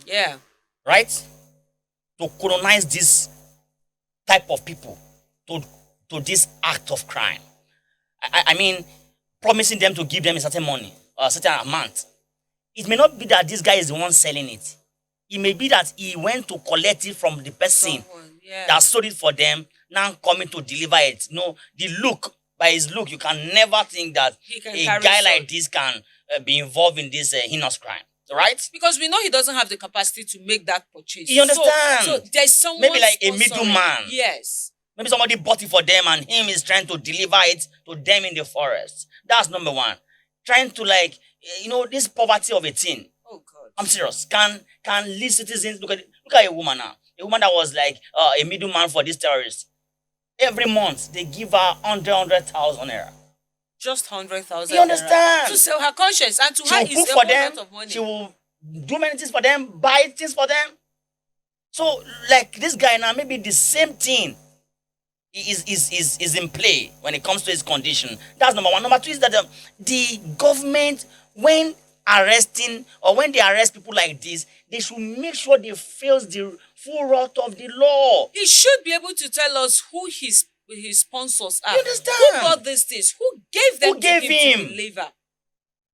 Yeah. Right? To colonize this type of people to this act of crime. I mean, promising them to give them a certain money or a certain amount. It may not be that this guy is the one selling it. It may be that he went to collect it from the person that sold it for them, now coming to deliver it. No, by his look, you can never think that a guy like this can be involved in this heinous crime. Right? Because we know he doesn't have the capacity to make that purchase. You understand? So there's someone maybe like a middleman. Yes. Maybe somebody bought it for them and him is trying to deliver it to them in the forest. That's number one. Trying to this poverty of a teen. Oh God. I'm serious. Can lead citizens look at a woman now. A woman that was like a middleman for these terrorists. Every month they give her 100,000 naira. Just 100,000. You understand? To sell her conscience, and to her is a whole lot of money. She will do many things for them, buy things for them. So, like this guy now, maybe the same thing is in play when it comes to his condition. That's number one. Number two is that the government, when arresting or when they arrest people like this, they should make sure they face the full wrath of the law. He should be able to tell us who his sponsors are. You understand? Who bought these things? Who gave them to him to deliver?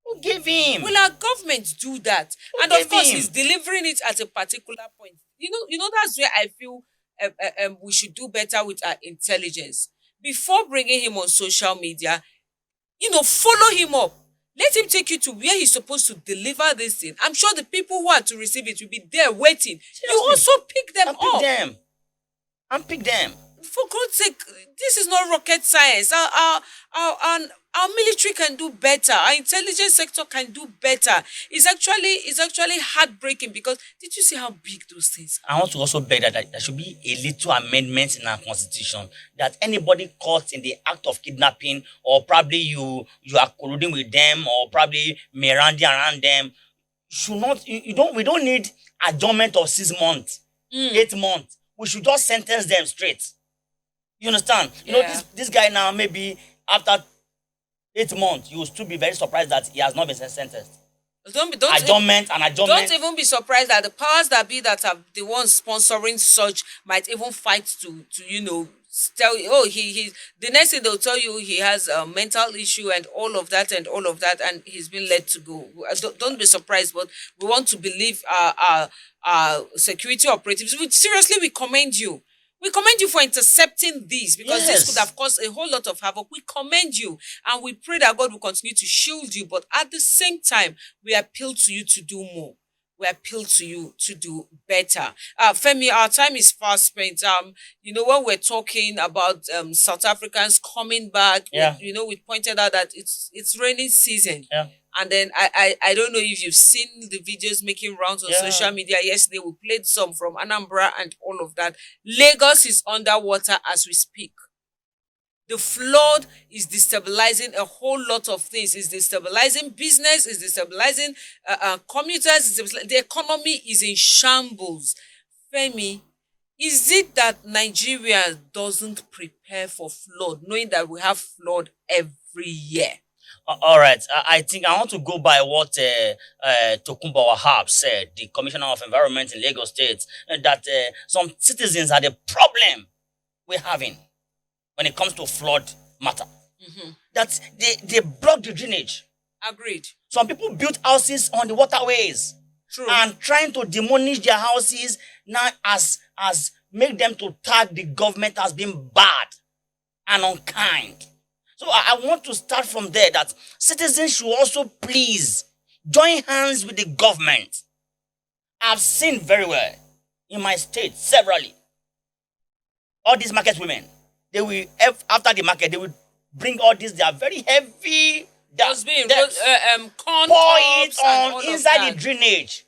Who gave him? Will our government do that? Who And of gave course, him? he's delivering it at a particular point. You know that's where I feel we should do better with our intelligence. Before bringing him on social media, follow him up. Let him take you to where he's supposed to deliver this thing. I'm sure the people who are to receive it will be there waiting. Seriously? You also pick them up. And pick them. For God's sake, this is not rocket science. Our military can do better. Our intelligence sector can do better. It's actually heartbreaking because did you see how big those things are? I want to also beg that there should be a little amendment in our constitution that anybody caught in the act of kidnapping or probably you are colluding with them or probably miranding around them should not. We don't need adjournment of 6 months, 8 months. We should just sentence them straight. You understand? You know, this guy now, maybe after 8 months, you will still be very surprised that he has not been sentenced. Adjournment. Don't even be surprised that the powers that be that are the ones sponsoring such might even fight to tell you, he the next thing they'll tell you he has a mental issue and all of that and he's been let to go. Don't be surprised, but we want to believe our security operatives. Seriously, we commend you. We commend you for intercepting these because this could have caused a whole lot of havoc. We commend you and we pray that God will continue to shield you. But at the same time, we appeal to you to do more. We appeal to you to do better. Femi, our time is fast spent. When we're talking about South Africans coming back, we pointed out that it's rainy season. Yeah. And then I don't know if you've seen the videos making rounds on social media. Yesterday we played some from Anambra and all of that. Lagos is underwater as we speak. The flood is destabilizing a whole lot of things. It's destabilizing business. It's destabilizing commuters. The economy is in shambles. Femi, is it that Nigeria doesn't prepare for flood, knowing that we have flood every year? All right. I think I want to go by what Tokunbo Wahab said, the Commissioner of Environment in Lagos State, that some citizens are the problem we're having when it comes to flood matter. Mm-hmm. That they block the drainage. Agreed. Some people built houses on the waterways. True. And trying to demolish their houses now as make them to tag the government as being bad and unkind. So I want to start from there that citizens should also please join hands with the government. I've seen very well in my state severally. All these market women, they will, after the market, they will bring all these, they are very heavy. Corn pour it on inside the drainage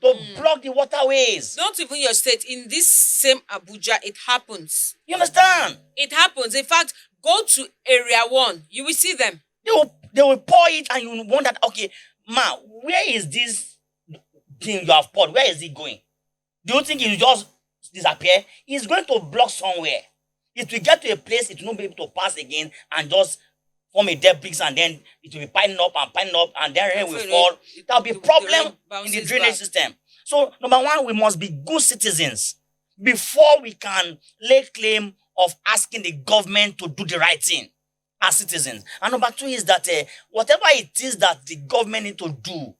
to block the waterways. Not even your state. In this same Abuja, it happens. You understand? It happens. In fact, go to Area 1. You will see them. They will pour it and you wonder, okay, ma, where is this thing you have poured? Where is it going? Do you think it will just disappear? It's going to block somewhere. It will get to a place it will not be able to pass again and just form a dead bricks and then it will be piling up and then rain will fall. There will be a problem in the drainage system. So, number one, we must be good citizens before we can lay claim of asking the government to do the right thing as citizens. And number two is that whatever it is that the government need to do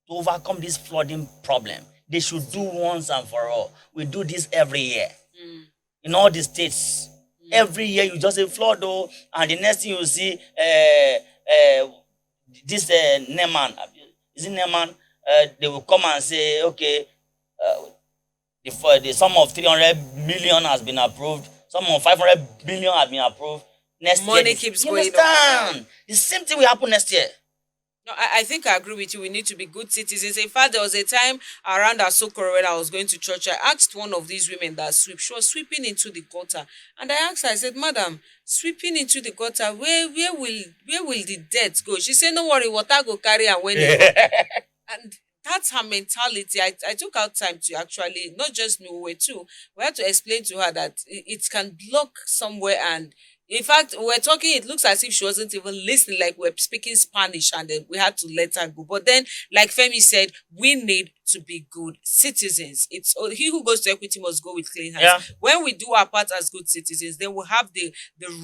to overcome this flooding problem, they should do once and for all. We do this every year. In all the states. Every year you just say flood though, and the next thing you see this Neman, is it Neman? They will come and say, okay, the sum of 300 million has been approved, sum of 500 billion has been approved. Next Money year, keeps you going understand? up. The same thing will happen next year. No, I think I agree with you. We need to be good citizens. In fact, there was a time around Asokoro when I was going to church. I asked one of these women that sweep. She was sweeping into the gutter. And I asked her, I said, Madam, sweeping into the gutter, where will the debt go? She said, no worry, water go carry and when it go. And that's her mentality. I took out time to actually, not just me, we were two. We had to explain to her that it can block somewhere and In fact, we're talking, it looks as if she wasn't even listening, like we're speaking Spanish and then we had to let her go. But then, like Femi said, we need to be good citizens. It's he who goes to equity must go with clean hands. Yeah. When we do our part as good citizens, then we have the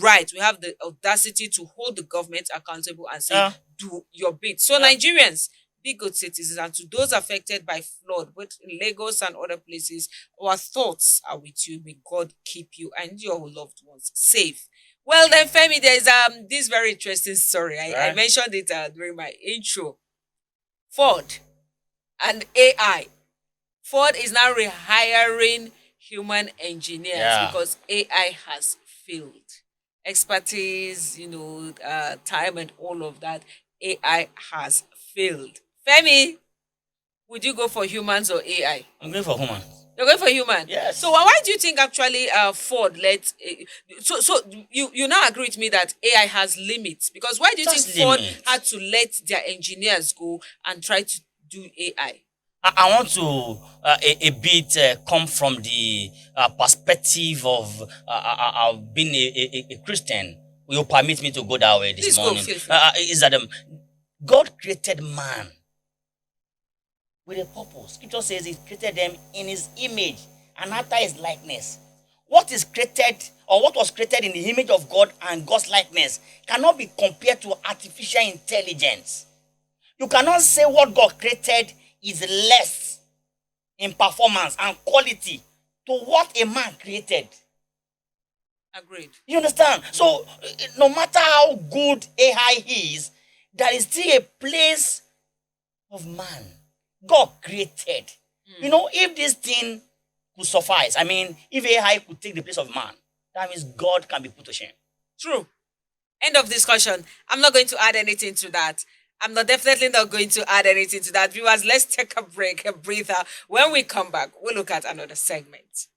right, we have the audacity to hold the government accountable and say, do your bit. So Nigerians, be good citizens, and to those affected by flood, both in Lagos and other places, our thoughts are with you. May God keep you and your loved ones safe. Well then, Femi, there's this very interesting story. I mentioned it during my intro. Ford and AI. Ford is now rehiring human engineers because AI has failed. Expertise, time and all of that. AI has failed. Femi, would you go for humans or AI? I'm going for human. You're going for human? Yes. So why do you think actually Ford let... so you now agree with me that AI has limits? Because why do you think Ford had to let their engineers go and try to do AI? I want to a bit come from the perspective of being a Christian. Will you permit me to go that way this morning? Is that God created man with a purpose. Scripture says he created them in his image and after his likeness. What is created or what was created in the image of God and God's likeness cannot be compared to artificial intelligence. You cannot say what God created is less in performance and quality to what a man created. Agreed. You understand? So no matter how good AI is, there is still a place of man God created. If this thing could suffice, if AI could take the place of man, that means God can be put to shame. True. End of discussion. I'm not going to add anything to that. I'm definitely not going to add anything to that. Viewers, let's take a break, a breather. When we come back, we'll look at another segment.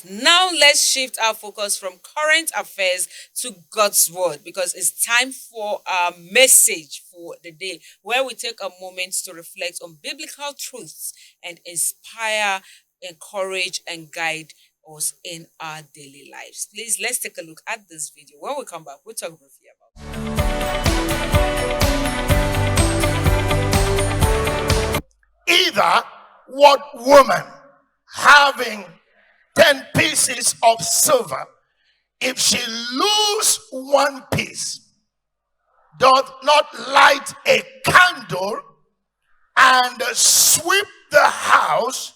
Now let's shift our focus from current affairs to God's word, because it's time for our message for the day, where we take a moment to reflect on biblical truths and inspire, encourage, and guide us in our daily lives. Please, let's take a look at this video. When we come back, we'll talk briefly about it. Either what woman having 10 pieces of silver, if she lose one piece, doth not light a candle and sweep the house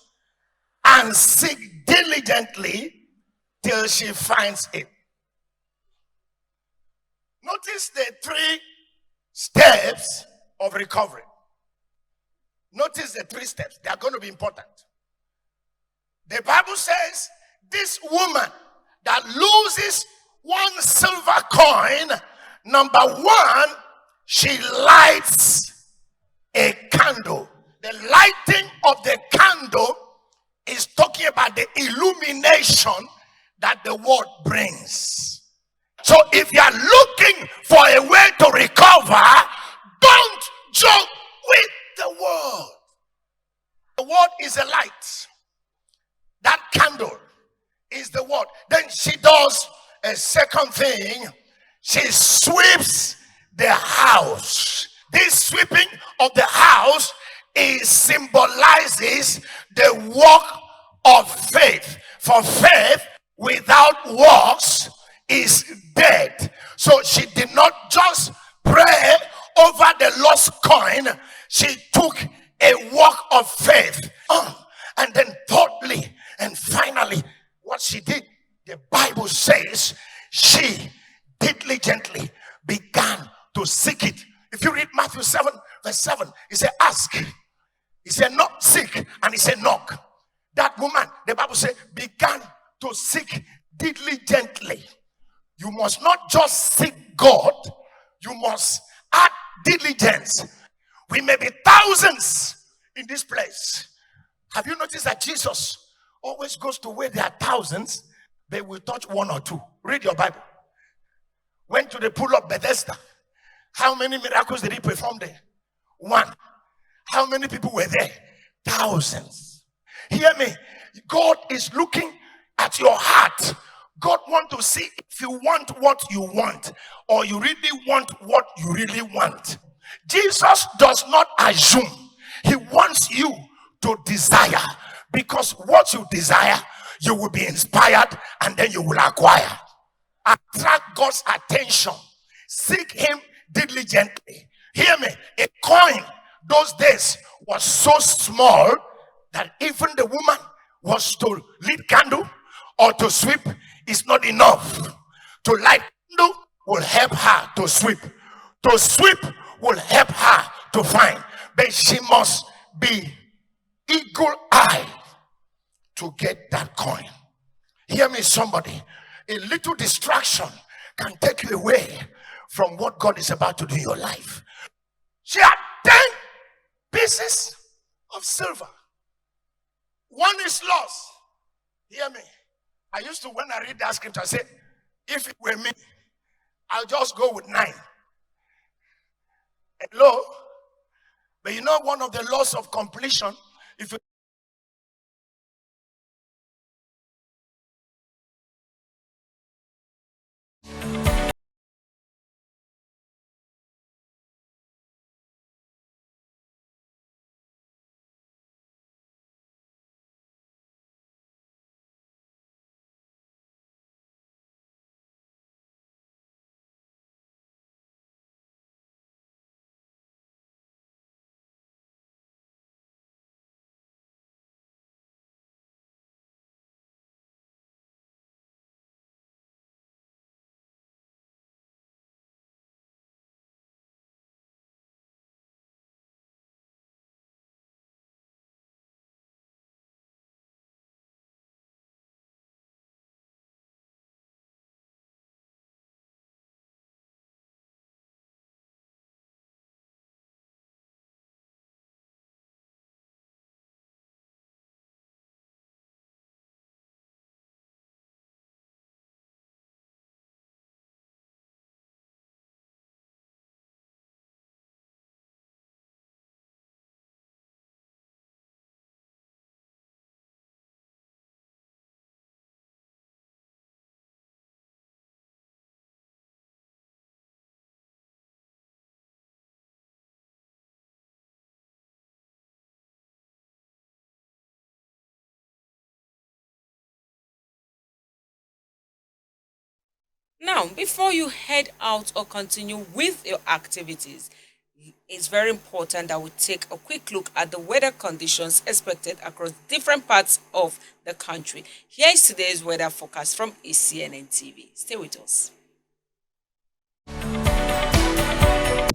and seek diligently till she finds it. Notice the 3 steps of recovery. Notice the 3 steps. They are going to be important. The Bible says this woman that loses one silver coin, number 1, she lights a candle. The lighting of the candle is talking about the illumination that the word brings. So if you are looking for a way to recover, don't joke with the word. The word is a light. That candle is the word. Then she does a second thing. She sweeps the house. This sweeping of the house symbolizes the work of faith. For faith without works is dead. So she did not just pray over the lost coin. She took a work of faith. And then thirdly, and finally, what she did, the Bible says, she diligently began to seek it. If you read Matthew 7, verse 7, he said, ask. He said, knock, seek. And he said, knock. That woman, the Bible said, began to seek diligently. You must not just seek God, you must add diligence. We may be thousands in this place. Have you noticed that Jesus always goes to where there are thousands, but will touch 1 or 2? Read your Bible. Went to the pool of Bethesda. How many miracles did he perform there? One. How many people were there? Thousands. Hear me. God is looking at your heart. God wants to see if you want what you want or you really want what you really want. Jesus does not assume. He wants you to desire, because what you desire, you will be inspired and then you will acquire. Attract God's attention. Seek him diligently. Hear me. A coin those days was so small that even the woman was to lit candle or to sweep is not enough. To light candle will help her to sweep. To sweep will help her to find. But she must be eagle-eyed to get that coin. Hear me, somebody. A little distraction can take you away from what God is about to do in your life. She had 10 pieces of silver. One is lost. Hear me. I used to, when I read that scripture, I say, if it were me, I'll just go with 9. Hello? But you know, one of the laws of completion, if you Now, before you head out or continue with your activities, it's very important that we take a quick look at the weather conditions expected across different parts of the country. Here is today's weather forecast from ACNNTV. Stay with us.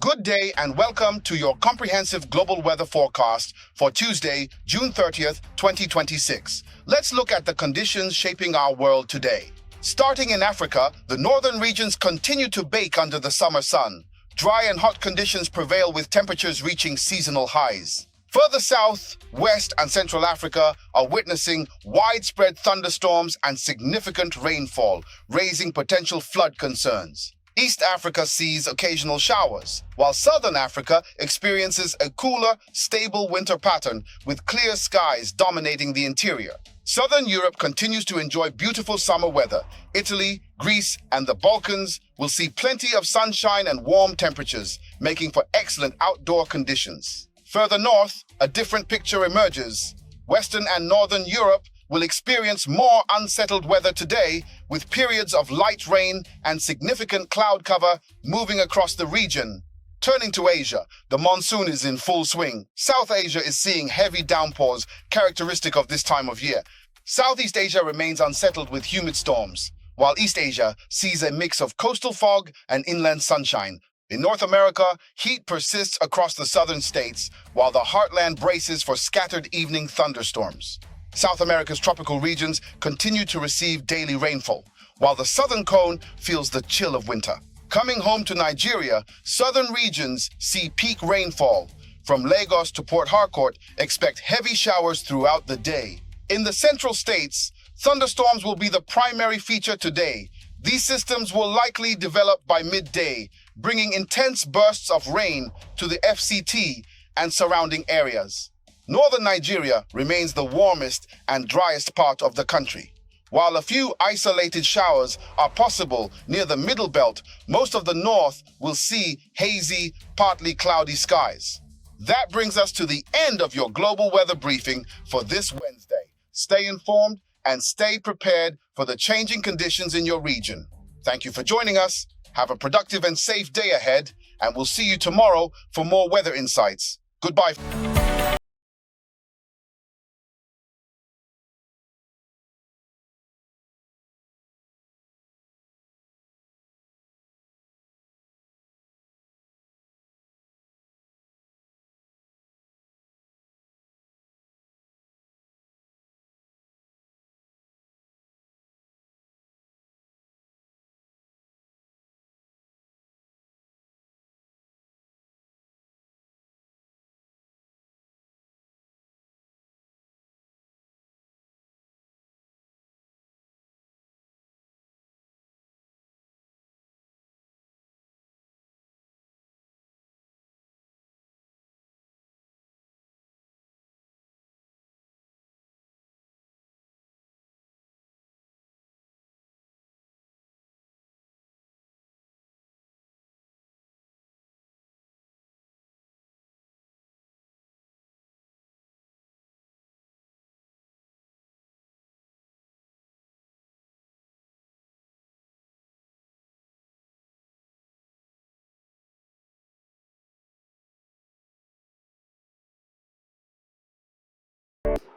Good day and welcome to your comprehensive global weather forecast for Tuesday, June 30th, 2026. Let's look at the conditions shaping our world today. Starting in Africa, the northern regions continue to bake under the summer sun. Dry and hot conditions prevail with temperatures reaching seasonal highs. Further south, West and Central Africa are witnessing widespread thunderstorms and significant rainfall, raising potential flood concerns. East Africa sees occasional showers, while Southern Africa experiences a cooler, stable winter pattern with clear skies dominating the interior. Southern Europe continues to enjoy beautiful summer weather. Italy, Greece, and the Balkans will see plenty of sunshine and warm temperatures, making for excellent outdoor conditions. Further north, a different picture emerges. Western and Northern Europe will experience more unsettled weather today, with periods of light rain and significant cloud cover moving across the region. Turning to Asia, the monsoon is in full swing. South Asia is seeing heavy downpours, characteristic of this time of year. Southeast Asia remains unsettled with humid storms, while East Asia sees a mix of coastal fog and inland sunshine. In North America, heat persists across the southern states, while the heartland braces for scattered evening thunderstorms. South America's tropical regions continue to receive daily rainfall, while the southern cone feels the chill of winter. Coming home to Nigeria, southern regions see peak rainfall. From Lagos to Port Harcourt, expect heavy showers throughout the day. In the central states, thunderstorms will be the primary feature today. These systems will likely develop by midday, bringing intense bursts of rain to the FCT and surrounding areas. Northern Nigeria remains the warmest and driest part of the country. While a few isolated showers are possible near the middle belt, most of the north will see hazy, partly cloudy skies. That brings us to the end of your global weather briefing for this Wednesday. Stay informed and stay prepared for the changing conditions in your region. Thank you for joining us. Have a productive and safe day ahead, and we'll see you tomorrow for more weather insights. Goodbye.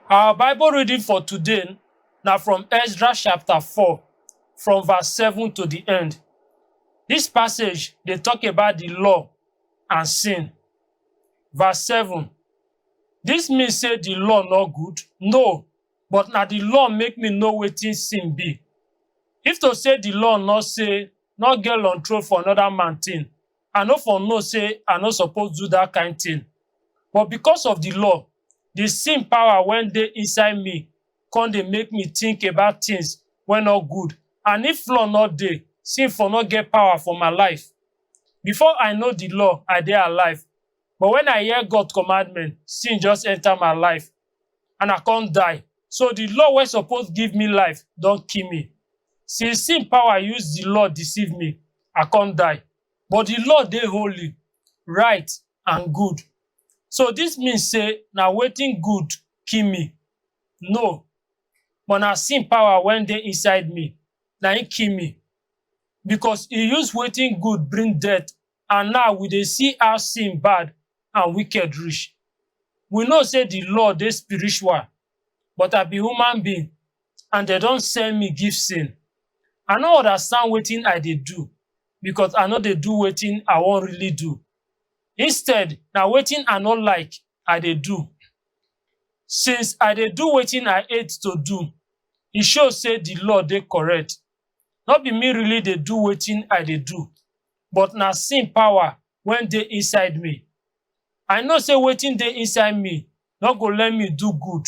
Our Bible reading for today now from Ezra chapter 4, from verse 7 to the end. This passage, they talk about the law and sin. Verse 7. This means say the law not good? No, but now the law make me know wetin sin be. If to say the law not get on throat for another man thing, I no for know say I no suppose do that kind thing. But because of the law, the sin power when dey inside me come dey make me think about things wey not good. And if law not dey, sin for not get power for my life. Before I know the law, I dey alive. But when I hear God commandment, sin just enter my life and I can't die. So the law wey suppose give me life don kill me. Since sin power use the law deceive me, I can't die. But the law dey holy, right and good. So this means say na wetin good kill me? No. But na sin power when dey inside me, na it kill me. Because e use wetin good bring death, and now we dey see how sin bad and wicked reach. We know say the law dey spiritual, but I be human being and they don send me give sin. I no understand wetin I dey do because I no dey do wetin I wan really do. Instead, na wetin I no like, I dey do. Since I dey do wetin I hate to do, e show say the law dey correct. No be me really dey do wetin I dey do, but na sin power when dey inside me. I know say wetin dey inside me no go let me do good.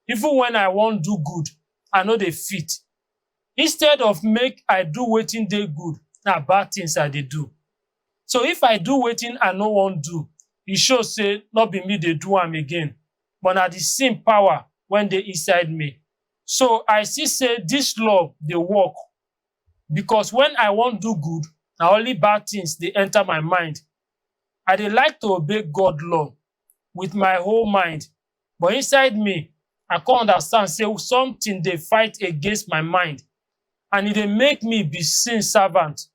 Even when I wan do good, I no dey fit. Instead of make I do wetin dey good, na bad things I dey do. So if I do wetin I no wan do, e show say no be me dey do am again, but na the sin power when dey inside me. So I see say this law dey work, because when I wan do good, na only bad things dey enter my mind. I dey like to obey God law with my whole mind, but inside me, I can't understand say something dey fight against my mind, and e dey make me be sin servant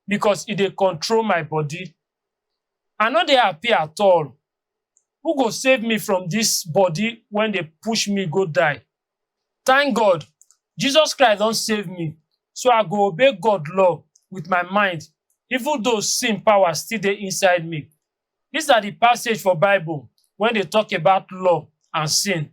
because e dey control my body. I no dey happy at all. Who go save me from this body when they push me go die? Thank God, Jesus Christ don save me, so I go obey God law with my mind, even though sin power still dey inside me. These are the passage for Bible when they talk about law and sin.